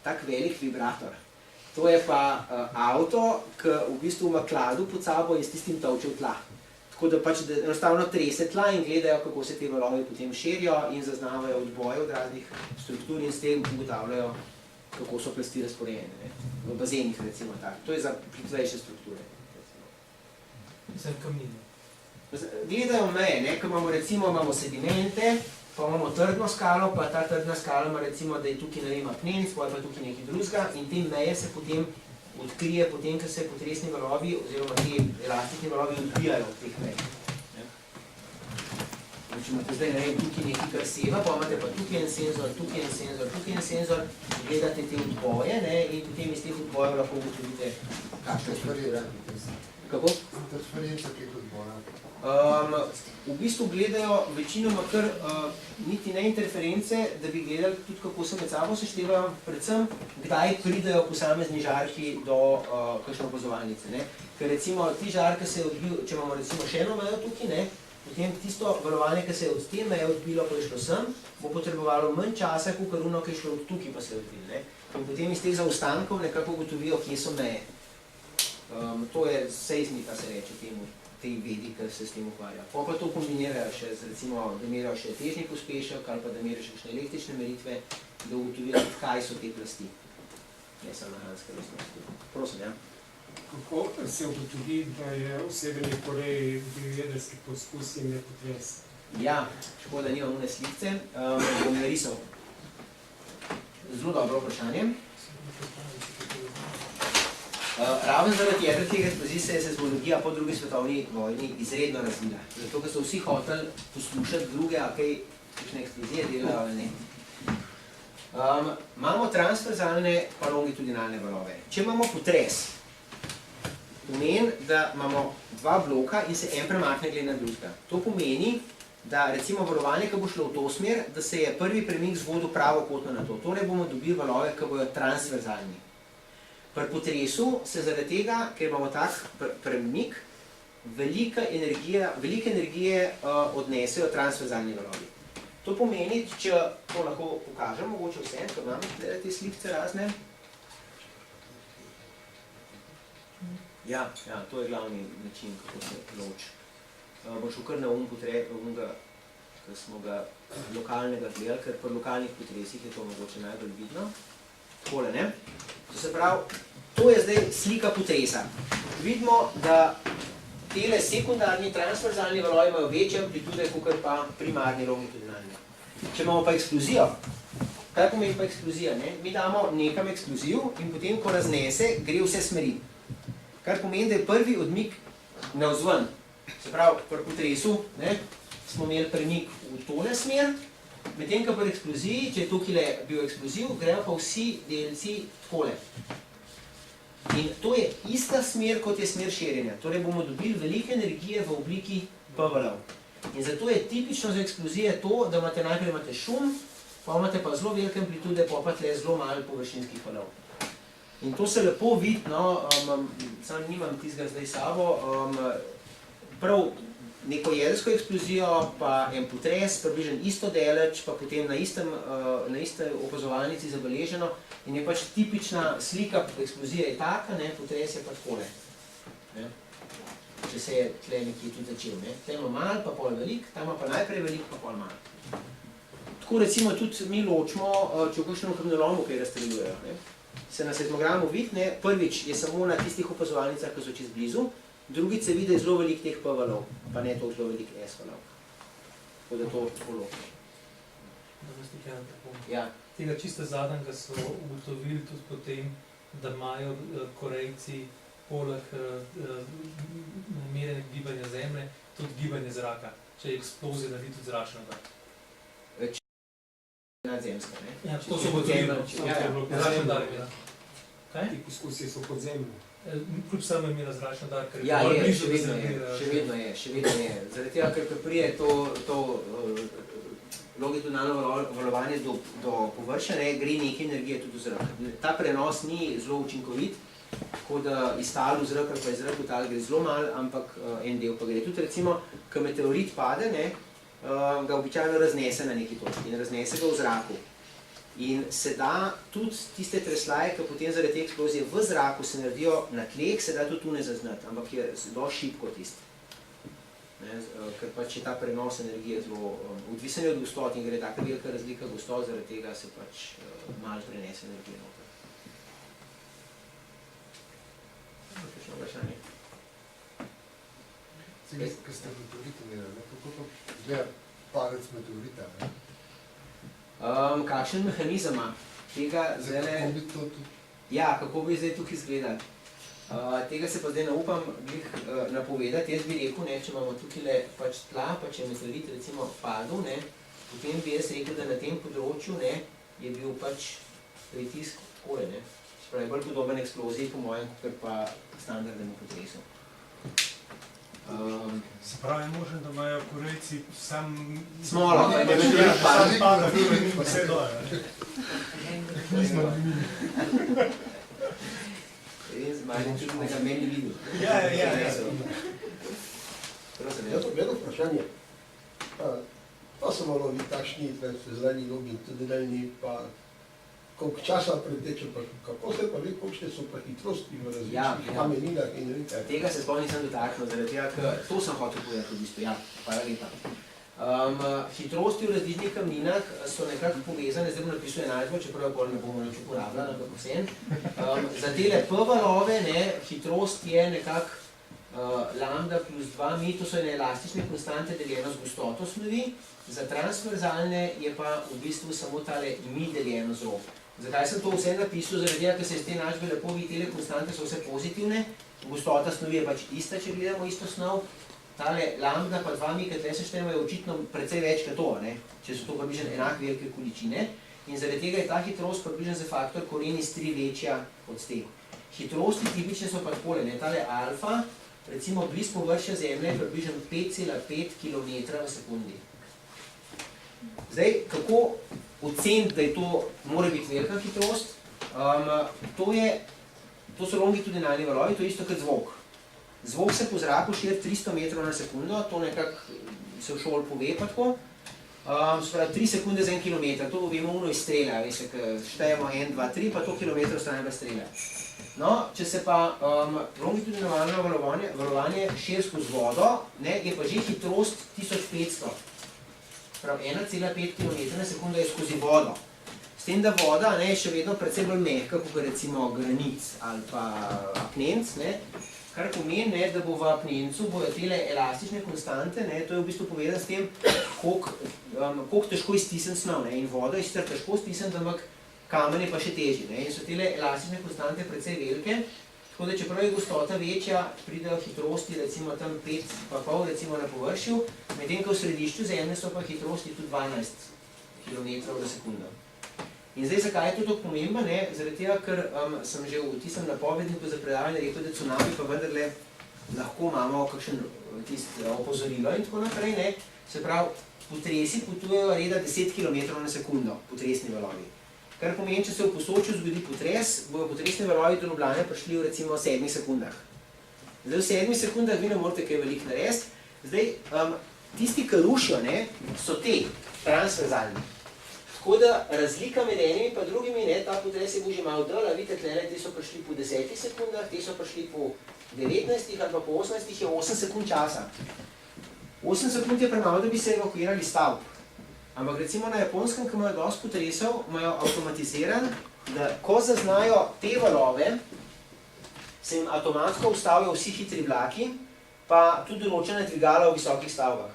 A: tak velik vibrator. To je pa avto, ki v bistvu ima kladu pod sabo in s tistim tolče v tla. Tako da pač enostavno trese tla in gledajo, kako se te valovi potem širijo in zaznavajo odboje od raznih struktur in s tem ugotavljajo, kako so plasti razporejene, ne? V bazenih recimo tako. To je za plitvejše strukture.
D: Sem kamnine.
A: Gledajo meje, ne? Ko imamo sedimente, pa imamo trdno skalo, pa ta trdna skala ima recimo, da je tukaj ne vem apnenc, pa tukaj nekaj drugega in te meje se potem odkrije, potem, ko se potresni valovi oziroma ti elastični valovi odbijajo od teh mej. Če imate zdaj, ne vem, tukaj nekaj, kar seva, pa imate pa tukaj en senzor, tukaj en senzor, tukaj en senzor, gledate te odboje, ne, in potem iz teh odbojev lahko ugotovite, kakšne strukture. Kako?
E: Interferenca teh odbojev.
A: V bistvu gledajo večinoma kar niti ne interference, da bi gledali tudi, kako se med sabo seštevajo, predvsem, kdaj pridejo posamezni žarki do kakšne opazovalnice, ne. Ker recimo ti žarke se je odbil, če imamo recimo še eno mejo tukaj, ne, potem tisto valovanje, ki se je od te meje odbilo, pa je šlo sem, bo potrebovalo manj časa, kot ono, ki je šlo od tukaj, pa se je odbil, ne. In potem iz teh zaostankov nekako ugotovijo, kje so meje. To je seizmika, se reče temu, tej vedi, ki se s tem ukvarja. Pa to kombinirajo še, recimo, da merijo še težni pospešek, ali pa da merijo še kakšne električne meritve, da ugotovijo, kaj so te plasti. Ne samo mehanske lastnosti. Prosim, ja.
F: Kako se ugotovi, da je v Severni Koreji bil jedrski poskus in je potres?
A: Ja, škoda, nimam one slikce, bom narisal. Zelo dobro vprašanje. Ravno zaradi jedrskih eksplozij se je seizmologija po drugi svetovni vojni izredno razvila. Zato, ker so vsi hoteli poslušati druge, a kaj kakšne eksplozije delajo ali ne. Imamo transverzalne pa longitudinalne valove. Če imamo potres, pomeni, da imamo dva bloka in se en premakne glede na drugega. To pomeni, da recimo valovanje, ki bo šlo v to smer, da se je prvi premik zgodil pravokotno na to. Torej bomo dobili valove, ki bojo transverzalni. Pri potresu se zaradi tega, ker imamo tak premik, velike energije odnesejo transverzalni valovi. To pomeni, če to lahko pokažem, mogoče vse, ker imam te slikce razne. Ja, to je glavni način, kako se loči. Bom šel kar na unga, ki smo ga lokalnega gledali, ker pri lokalnih potresih je to mogoče najbolj vidno. Takole, ne? To se pravi, to je zdaj slika potresa. Vidimo, da tele sekundarni transverzalni valovi imajo večje amplitude, kot pa primarni longitudinalni. Če imamo pa eksplozijo, kaj pomeni pa eksplozija? Mi damo nekam eksploziv in potem, ko raznese, gre vse smeri. Kar pomeni, da je prvi odmik navzven. Se pravi, pri potresu smo imeli premik v tole smer, medtem ko pri eksploziji, če je tukaj bil eksploziv, grejo pa vsi delci takole. In to je ista smer, kot je smer širjenja. Torej bomo dobili velike energije v obliki P-valov. In zato je tipično za eksplozije to, da najprej imate šum, pa imate pa zelo velike amplitude, pa tle zelo malo površinskih valov. In to se lepo vidi, sam nimam tistega zdaj sabo, prav neko jedrsko eksplozijo, pa en potres, približno isto daleč, pa potem na iste opazovalnici zabeleženo. In je pač tipična slika eksplozije je taka, potres je pa takole. Če se je tle nekje tudi začel. Tle ima malo, pa pol velik, tam ima pa najprej velik, pa pol malo. Tako recimo tudi mi ločimo, če v kakšnem kamnolomu kaj razstreljujejo. Se na seizmogramu vidi, prvič je samo na tistih opazovalnicah, ki so čez blizu, drugič se vidi zelo velik teh P-valov, pa ne to zelo velik S-valov. Tako da to tako ločimo. Ja.
D: Tega čisto zadnjega so ugotovili tudi potem, da imajo Korejci poleg merjenja gibanja zemlje tudi gibanje zraka, če je eksplozija naredi tudi zračnega.
A: Nadzemska, ne?
D: Ja, to so podzemlja. Zračni dar je. Kaj?
F: Ti poskusi so podzemlji.
D: Kljub samo imela zračni dar, ker
A: ja, je, še vedno je. Zaradi tega, ker prije to longitudinalno valovanje do površja, gre nekaj energije tudi v zrak. Ta prenos ni zelo učinkovit, tako da iz tal v zrak ali pa iz zrak v tal gre zelo malo, ampak en del pa gre. Tudi recimo, ko meteorit pade, ga običajno raznese na neki točki in raznese ga v zraku. In se da tudi tiste treslaje, ki potem zaradi te eksplozije v zraku se naredijo na tleh, se da tudi tu ne zaznati, ampak je dosti šibko tisto. ne, ker pač je ta prenos energije zelo odvisen od gostot in gre taka velika razlika gostot, zaradi tega se pač malo prenese energije noter. Kakšno vprašanje?
E: Ko ste meteorite imeli, kako pa gleda padec meteorita?
A: Kakšen mehanizem ima?
E: Kako bi to tudi?
A: Ja, kako bi zdaj tukaj izgledali? Tega se pa zdaj ne upam napovedati. Jaz bi rekel, če imamo tukaj pač tla, pa če je meteorit recimo padel, potem bi jaz rekel, da na tem področju je bil pač pritisk takole. Se pravi, bolj podoben eksploziji po mojem, kot pa standardnemu potresu.
C: Se pravi, je možno, da imajo Korejci sam...
A: Smola, pa je meteorit padel.
C: Sam pada, pa vse dole.
A: Res, malo čudnega meni videl.
C: Ja.
E: Jedno vprašanje. Pa so malo takšni zeleni nogi in tudi delni, pa koliko časa preteče, pa kako se pa ve, kolikšne so pa hitrosti v različnih kameninah in ne vem kaj.
A: Tega se sploh nisem dotaknil, zaradi tega, ker to sem hotel povedati v bistvu. Ja, hvala lepa. Hitrosti v različnih kamninah so nekako povezane, zdaj bom napisal enačbo, čeprav bolj ne bomo nič uporabljali, ampak vsem. Za tele P-valove hitrost je nekako lambda plus 2 to so ene elastične konstante deljeno z gostoto snovi, za transverzalne je pa v bistvu samo tale mi deljeno z rho. Zakaj sem to vse napisal? Zaradi tega, ker se iz te enačbe lepo vidi, tele konstante so vse pozitivne, gostota snovi je pač ista, če gledamo isto snov. Tale lambda pa 2 mi, ki tle seštejemo, je očitno precej več kot to, če so to približno enak velike količine. In zaradi tega je ta hitrost približno za faktor koren iz 3 večja od te. Hitrosti tipične so pa takole, tale alfa, recimo bliz površja Zemlje je približno 5,5 km v sekundi. Zdaj, kako oceniti, da je to mora biti velika hitrost? To so longitudinalni valovi, to je isto kot zvok. Zvok se po zraku širi 300 metrov na sekundo, to nekako se v šoli pove pa tako. Se pravi, 3 sekunde za 1 kilometer, to vemo uno iz strela, veste, ko štejemo 1, 2, 3, pa to kilometrov stran brez strela. No, če se pa longitudinalno valovanje širi skozi vodo, je pa že hitrost 1500. Prav 1,5 km na sekundo je skozi vodo. S tem, da voda je še vedno precej bolj mehka, kot recimo granit ali pa apnenc, kar pomeni, da bo v apnencu bojo tele elastične konstante, to je v bistvu povedano s tem, koliko težko iztisniti snov. In voda je sicer težko stisniti, ampak kamen je pa še težji. In so tele elastične konstante precej velike, tako da čeprav je gostota večja, pridejo hitrosti recimo tam 5,5 recimo na površju, medtem ko v središču Zemlje so pa hitrosti tudi 12 km na sekundo. In zdaj, zakaj je to tako pomembno? Zaradi tega, ker sem že v tistem napovedniku za predavanje rekel, da cunami pa vendarle lahko imamo kakšen opozorilo in tako naprej. Se pravi, potresi potujejo reda 10 km na sekundo, potresni valovi. Kar pomeni, če se v Posočju zgodi potres, bojo potresni valovi do Ljubljane prišli v recimo 7 sekundah. Zdaj, v 7 sekundah vi ne morate kaj veliko narediti. Zdaj, tisti, ki rušijo, so te transverzalni. Tako da razlika med enimi pa drugimi, ta potres je bil že malo dol, vidite, te so prišli po 10 sekundah, te so prišli po 19 ali pa po 18, je 8 sekund časa. 8 sekund je premalo, da bi se evakuirali stavb. Ampak recimo na Japonskem, ki imajo dosti potresov, imajo avtomatiziran, da ko zaznajo te valove, se jim avtomatsko ustavijo vsi hitri vlaki, pa tudi določena dvigala v visokih stavbah.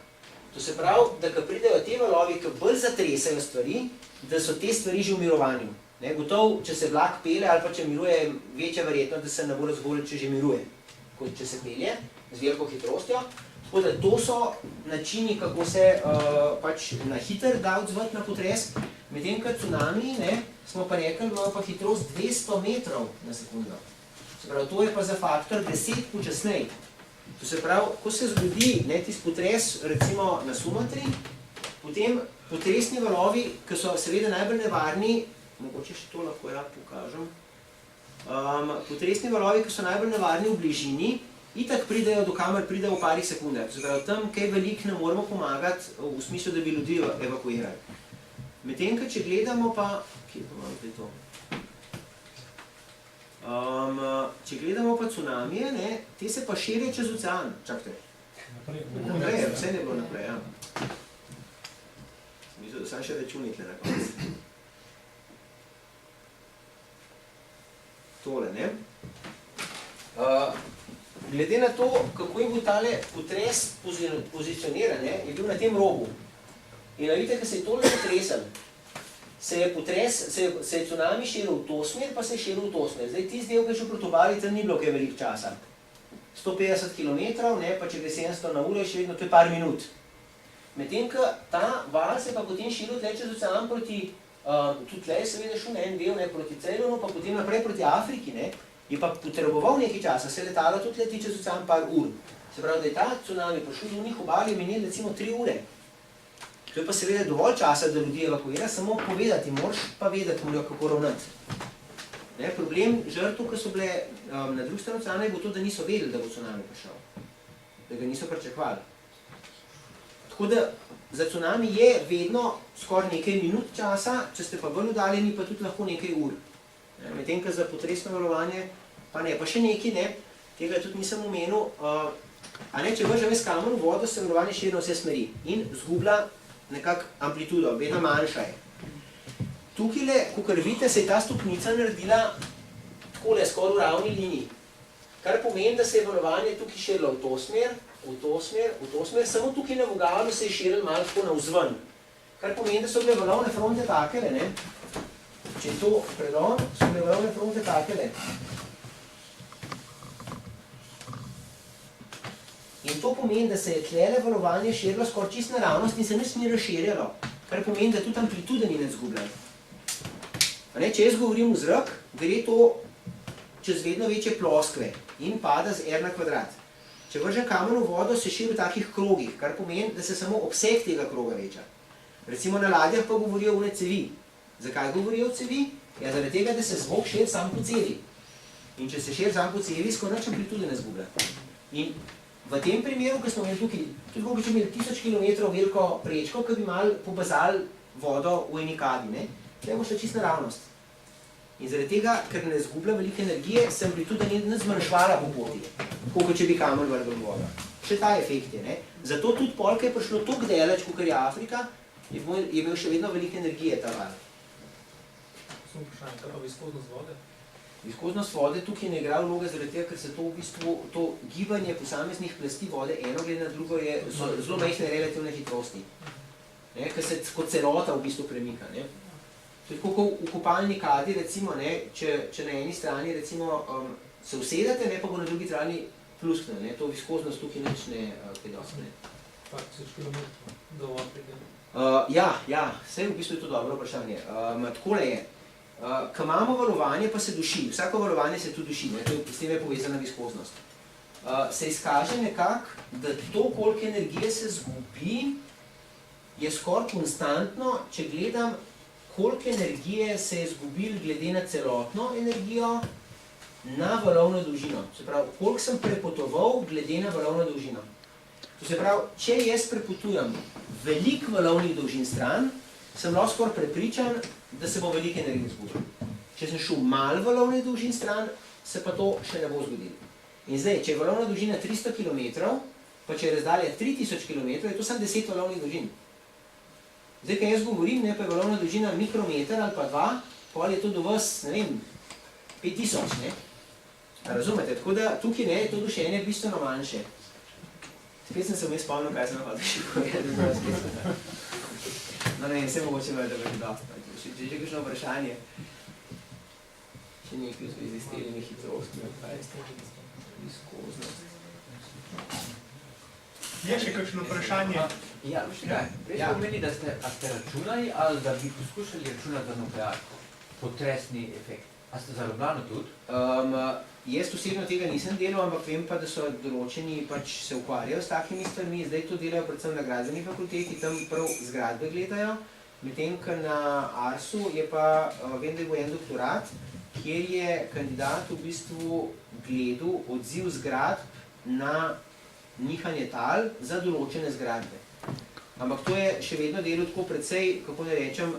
A: To se pravi, da ko pridejo te valovi, ki bolj zatresajo stvari, da so te stvari že v mirovanju. Gotov, če se vlak pelje ali pa če miruje, večja verjetnost, da se ne bo razgoril, če že miruje, kot če se pelje z veliko hitrostjo. Tako da to so načini, kako se pač na hiter da odzvati na potres, medtem kot cunami, smo pa rekli, imajo pa hitrost 200 metrov na sekundo. Se pravi, to je pa za faktor 10 počasnej. To se pravi, ko se zgodi tisti potres, recimo na Sumatri, potem potresni valovi, ki so seveda najbolj nevarni, mogoče še to lahko ja pokažem, potresni valovi, ki so najbolj nevarni v bližini, itak pridejo do kamer pridejo v parih sekundah. Se pravi, tam kaj veliko ne moramo pomagati v smislu, da bi ljudi evakuirali. Medtem, če gledamo pa, kje pa imamo zdaj to? Če gledamo pa cunamije, te se pa širijo čez ocean. Čakajte. Naprej, vse ne bilo naprej, ja. Mislil, da sam še računite na koncu. Tole, ne? Glede na to, kako je bil tale potres pozicioniran, ne, je bil na tem robu. In vidite, ko se je tole potresel, se je tsunami širil v to smer, pa se je širil v to smer. Zdaj, tisti del, ki je šel proti obali, tam ni bilo kaj veliko časa. 150 km, ne, pa če gre 700 na uro, je še vedno, to je par minut. Medtem, ko ta val se pa potem širil tle čez ocean proti, tudi tle je seveda šel na en del, ne, proti Ceylonu, pa potem naprej proti Afriki, ne, je pa potreboval nekaj časa, se je letalo tudi leti čez ocean par ur. Se pravi, da je ta tsunami prišel do njih obali, menil recimo 3 ure. To je pa seveda dovolj časa, da ljudi evakuira, samo povedati, moraš pa vedeti, morajo kako ravnati. Ne, problem žrtev, ki so bile na drugi strani oceana, je bilo to, da niso vedeli, da bo tsunami prišel. Da ga niso pričakovali. Tako da za tsunami je vedno skoraj nekaj minut časa, če ste pa bolj oddaljeni, pa tudi lahko nekaj ur. Medtem, ko za potresno valovanje, pa ne, pa še nekaj, ne, tega tudi nisem omenil, če vržem jaz kamen v vodo, se valovanje širi na vse smeri in zgublja nekako amplitudo, vedno manjša je. Tukajle, kakor vidite, se je ta stopnica naredila takole, skoraj v ravni liniji. Kar pomeni, da se je valovanje tukaj širilo v to smer, v to smer, v to smer, samo tukaj na vogalu se je širilo malo tako navzven. Kar pomeni, da so bile valovne fronte takele, ne? Če je to predon, so bile valovne fronte takele. In to pomeni, da se je tlele valovanje širilo skoraj čisto naravnost in se nič ni razširjalo. Kar pomeni, da tudi amplitude ni nič zgubljeno. Če jaz govorim v zrak, gre to čez vedno večje ploskve in pada z R na kvadrat. Če vržem kamen v vodo, se širi v takih krogih, kar pomeni, da se samo obseg tega kroga veča. Recimo na ladjah pa govorijo o cevi. Zakaj govorijo o cevi? Ja, zaradi tega, da se zvok širi sam po cevi. In če se širi sam po cevi, skoraj nič amplitude ne zgublja. In v tem primeru, ko smo imeli tukaj, tudi kako bi če imeli 1000 km veliko prečko, ki bi malo pobazali vodo v eni kadi, ne? Tle bo šla čisto naravnost. In zaradi tega, ker ne zgublja velike energije, se amplituda ni zmanjšvala po poti, koliko če bi kamen vrgel v vodo. Še ta efekt je, ne? Zato tudi pol, ko je prišlo toliko daleč, kakor je Afrika, je imel še vedno velike energije ta val.
D: Samo vprašanje, kaj pa viskoznost vode?
A: Viskoznost vode tukaj ne igra vloge, zaradi tega, ker se to v bistvu, to gibanje posameznih plasti vode, eno glede na drugo, so zelo majhne relativne hitrosti, ker se kot celota v bistvu premika. Ne? To je tako v kopalni kadi, recimo, ne, če na eni strani recimo, se usedete, ne, pa bo na drugi strani pluskne, ne, to viskoznost tukaj nič ne kaj dosti.
D: Par 1000 km do Afrike.
A: Ja, vse v bistvu je to dobro vprašanje. Takole je. Ko imamo valovanje, pa se duši. Vsako valovanje se tudi duši, ne? S tem je povezana viskoznost. Se izkaže nekako, da to, koliko energije se zgubi, je skoraj konstantno, če gledam, koliko energije se je zgubil glede na celotno energijo na valovno dolžino. Se pravi, koliko sem prepotoval glede na valovno dolžino. To se pravi, če jaz prepotujem veliko valovnih dolžin stran, sem lahko skoraj prepričan, da se bo veliko energije zgubil. Če sem šel malo valovnih dolžin stran, se pa to še ne bo zgodilo. In zdaj, če je valovna dolžina 300 km, pa če je razdalja 3000 km, je to samo 10 valovnih dolžin. Zdaj, kaj jaz govorim, ne, pa je valovna dolžina mikrometer ali pa 2, pol je to do vas, ne vem, 5000, ne. Razumete? Tako da tukaj ne, to dušenje je bistveno manjše. Spet sem se vmes spomnil, kaj sem napadal še povedati. No ne vem, vse mogoče me, da bo dosta. Če je že kakšno vprašanje, še nekaj v zvezi s telimi hitrostmi, kaj je viskoznost.
C: Je še kakšno vprašanje?
G: Ja, prej ste omenili, da ste računali ali da bi poskušali računati za nuklearko, potresni efekt. A ste za Ljubljano tudi?
A: Jaz osebno tega nisem delal, ampak vem pa, da so določeni pač se ukvarjajo s takimi stvarmi, zdaj to delajo predvsem na gradbeni fakulteti, tam prav zgradbe gledajo, medtem ko na Arsu je pa, vem, da je bil en doktorat, kjer je kandidat v bistvu gledal odziv zgradb na nihanje tal za določene zgradbe. Ampak to je še vedno delo tako precej, kako ne rečem,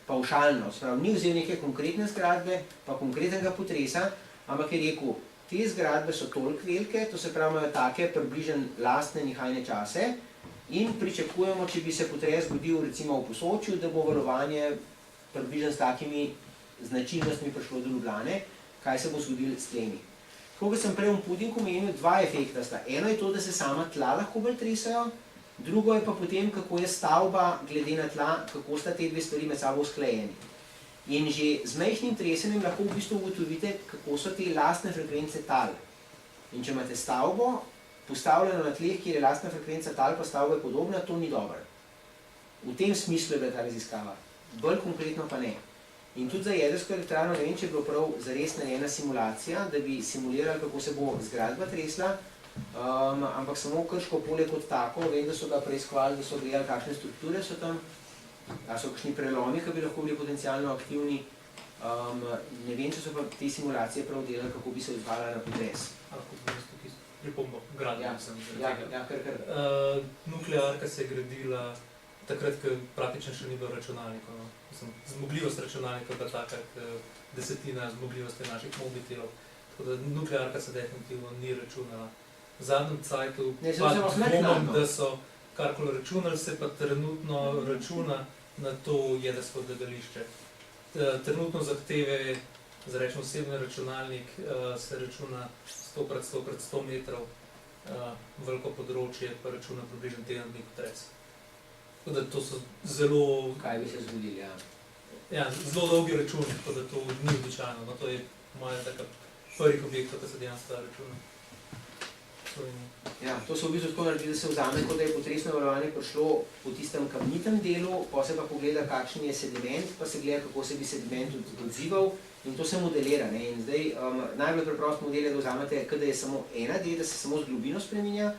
A: pavšalno. Sprav, ni vzel neke konkretne zgradbe, pa konkretnega potresa, ampak je rekel, te zgradbe so toliko velike, to se pravi, imajo take približno lastne nihajne čase in pričakujemo, če bi se potres zgodil recimo v Posočju, da bo valovanje približno s takimi značilnostmi prišlo do Ljubljane, kaj se bo zgodilo s temi. Tako kot sem prej v pudinku omenil, dva efekta sta. Eno je to, da se sama tla lahko bolj tresajo, drugo je pa potem, kako je stavba glede na tla, kako sta te dve stvari med sabo usklajeni. In že z majhnim tresenjem lahko v bistvu ugotovite, kako so te lastne frekvence tal. In če imate stavbo postavljeno na tleh, kjer je lastna frekvenca tal, pa stavba je podobna, to ni dobro. V tem smislu je bila ta raziskava. Bolj konkretno pa ne. In tudi za jedrsko elektrarno, ne vem, če je bilo prav zares narejena simulacija, da bi simulirali, kako se bo zgradba tresla, ampak samo Krško polje kot tako, vem, da so ga preiskovali, da so gledali, kakšne strukture so tam, da so kakšni prelomi, ki bi lahko bili potencialno aktivni. Ne vem, če so pa te simulacije prav delali, kako bi se odzvala na potres.
D: Pripombo, gradnja sem
A: Ja, kar.
D: Nuklearka se je gradila takrat, ko praktično še ni bilo računalnikov. No. Zmogljivost računalnikov je bila taka, desetina zmogljivosti naših mobitelov. Tako da nuklearka se definitivno ni računala. V zadnjem cajtu pa dvomim, da so karkoli računali, se pa trenutno računa na to jedrsko odlagališče. Trenutno zahteve za rečemo osebni računalnik se računa 100x100 metrov, veliko področje pa računa približno teden dni potres. Tako da to so zelo...
A: Kaj bi se zgodili, ja.
D: Ja, zelo dolgi računi, tako da to ni običajno. No, to je moja taka prvih objektov, ki se dejansko računa.
A: Ja, to se v bistvu tako naredi, da se vzame, kot da je potresno valovanje prišlo po tistem kamnitem delu, pa se pa pogleda, kakšen je sediment, pa se gleda, kako se bi sediment odzival in to se modelira. Ne? In zdaj, najbolj preprost model je, da vzamete, da je samo 1D, da se samo z globino spreminja,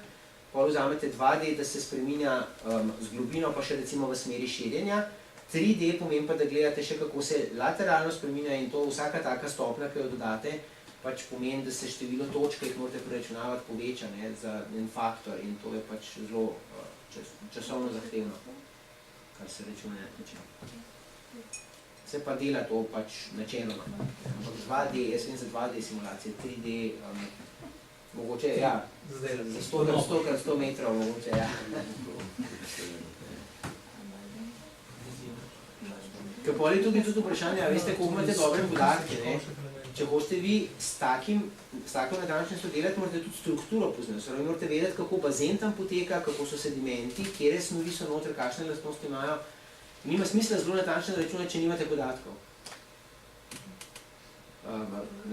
A: pa vzamete 2D, da se spreminja z globino, pa še recimo v smeri širjenja. 3D pomeni pa, da gledate še, kako se lateralno spreminja in to vsaka taka stopnja, ki jo dodate, pač pomeni, da se število točk, ki jih morate preračunavati, poveča za en faktor in to je pač zelo časovno zahtevno, kar se računa način. Se pa dela to pač načeloma. Ampak 2D, jaz vem za 2D simulacije, 3D, mogoče, ja, za 100x100 metrov, mogoče, ja. Ker pol je tudi vprašanje, veste, koliko imate dobre podatke, ne? Če boste vi s tako natančnostjo delati, morate tudi strukturo poznati. Morate vedeti, kako bazen tam poteka, kako so sedimenti, kjere snovi so noter, kakšne lastnosti imajo. Nima smisla zelo natančno računati, če nimate podatkov.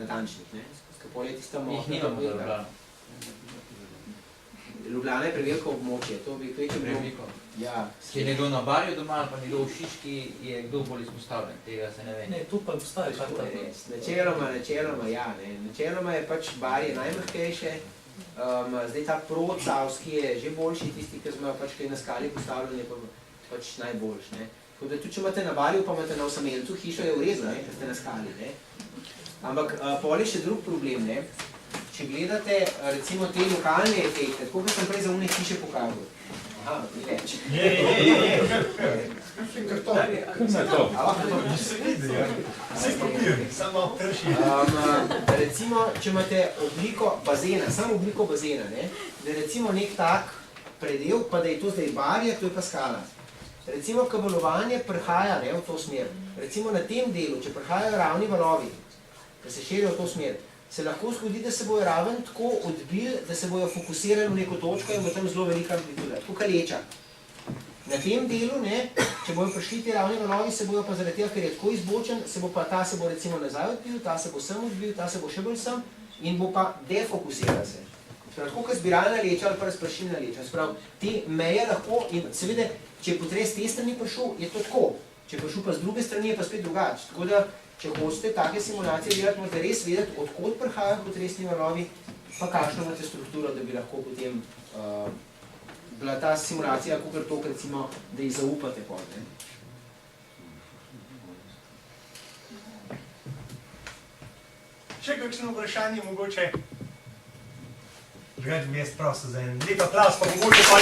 A: Natančnih, ne? Ker pol je tista
G: Jih nimamo za Ljubljano.
A: Ljubljana je preveliko območje, to bi kvečem
G: Preveliko.
A: Ja.
G: Če je nekdo na Barju doma ali pa nekdo v Šiški, je kdo bolj izpostavljen, tega se ne ve.
D: Ne, to pa obstaja kar ta.
A: Načeloma, ja. Načeloma je pač Barje najmehkejše. Zdaj ta procavski je že boljši, tisti, ki imajo pač kaj na skali postavljeni, je pač najboljši. Tako da tudi, če imate na Barju, pa imate na Osamelcu, hišo je v redu, ker ste na skali. Ampak pol je še drug problem, ne. Če gledate recimo te lokalne efekte, tako kot sem prej za une hiše pokazal. Aha, ni več. Recimo, če imate obliko bazena, samo obliko bazena, da je recimo nek tak predel, pa da je to zdaj Barje, to je pa skala. Recimo, ko valovanje prihaja v to smer, recimo na tem delu, če prihajajo ravni valovi, da se širijo v to smer, se lahko zgodi, da se bojo raven tako odbili, da se bojo fokusirali v neko točko in bo tam zelo velika amplituda, tako kaleča. Na tem delu, če bojo prišli ti ravni valovi, se bojo pa zaradi tega, ker je tako izbočen, ta se bo recimo nazaj odbil, ta se bo sem odbil, ta se bo še bolj sem in bo pa defokusiral se. Tako kot zbiralna leča ali pa razpršilna leča. Te meje lahko in seveda, če je potres te strani prišel, je to tako. Če je prišel pa z druge strani, je pa spet drugače. Tako da, če hočete take simulacije delati, morate res vedeti, odkot prihajajo potresni valovi, pa kakšno imate strukturo, da bi lahko potem bila ta simulacija, kakor to, recimo, da ji zaupate pol.
C: Še kakšno vprašanje mogoče? Drugače bi jaz prosil za en lep aplavz, pa mogoče pa...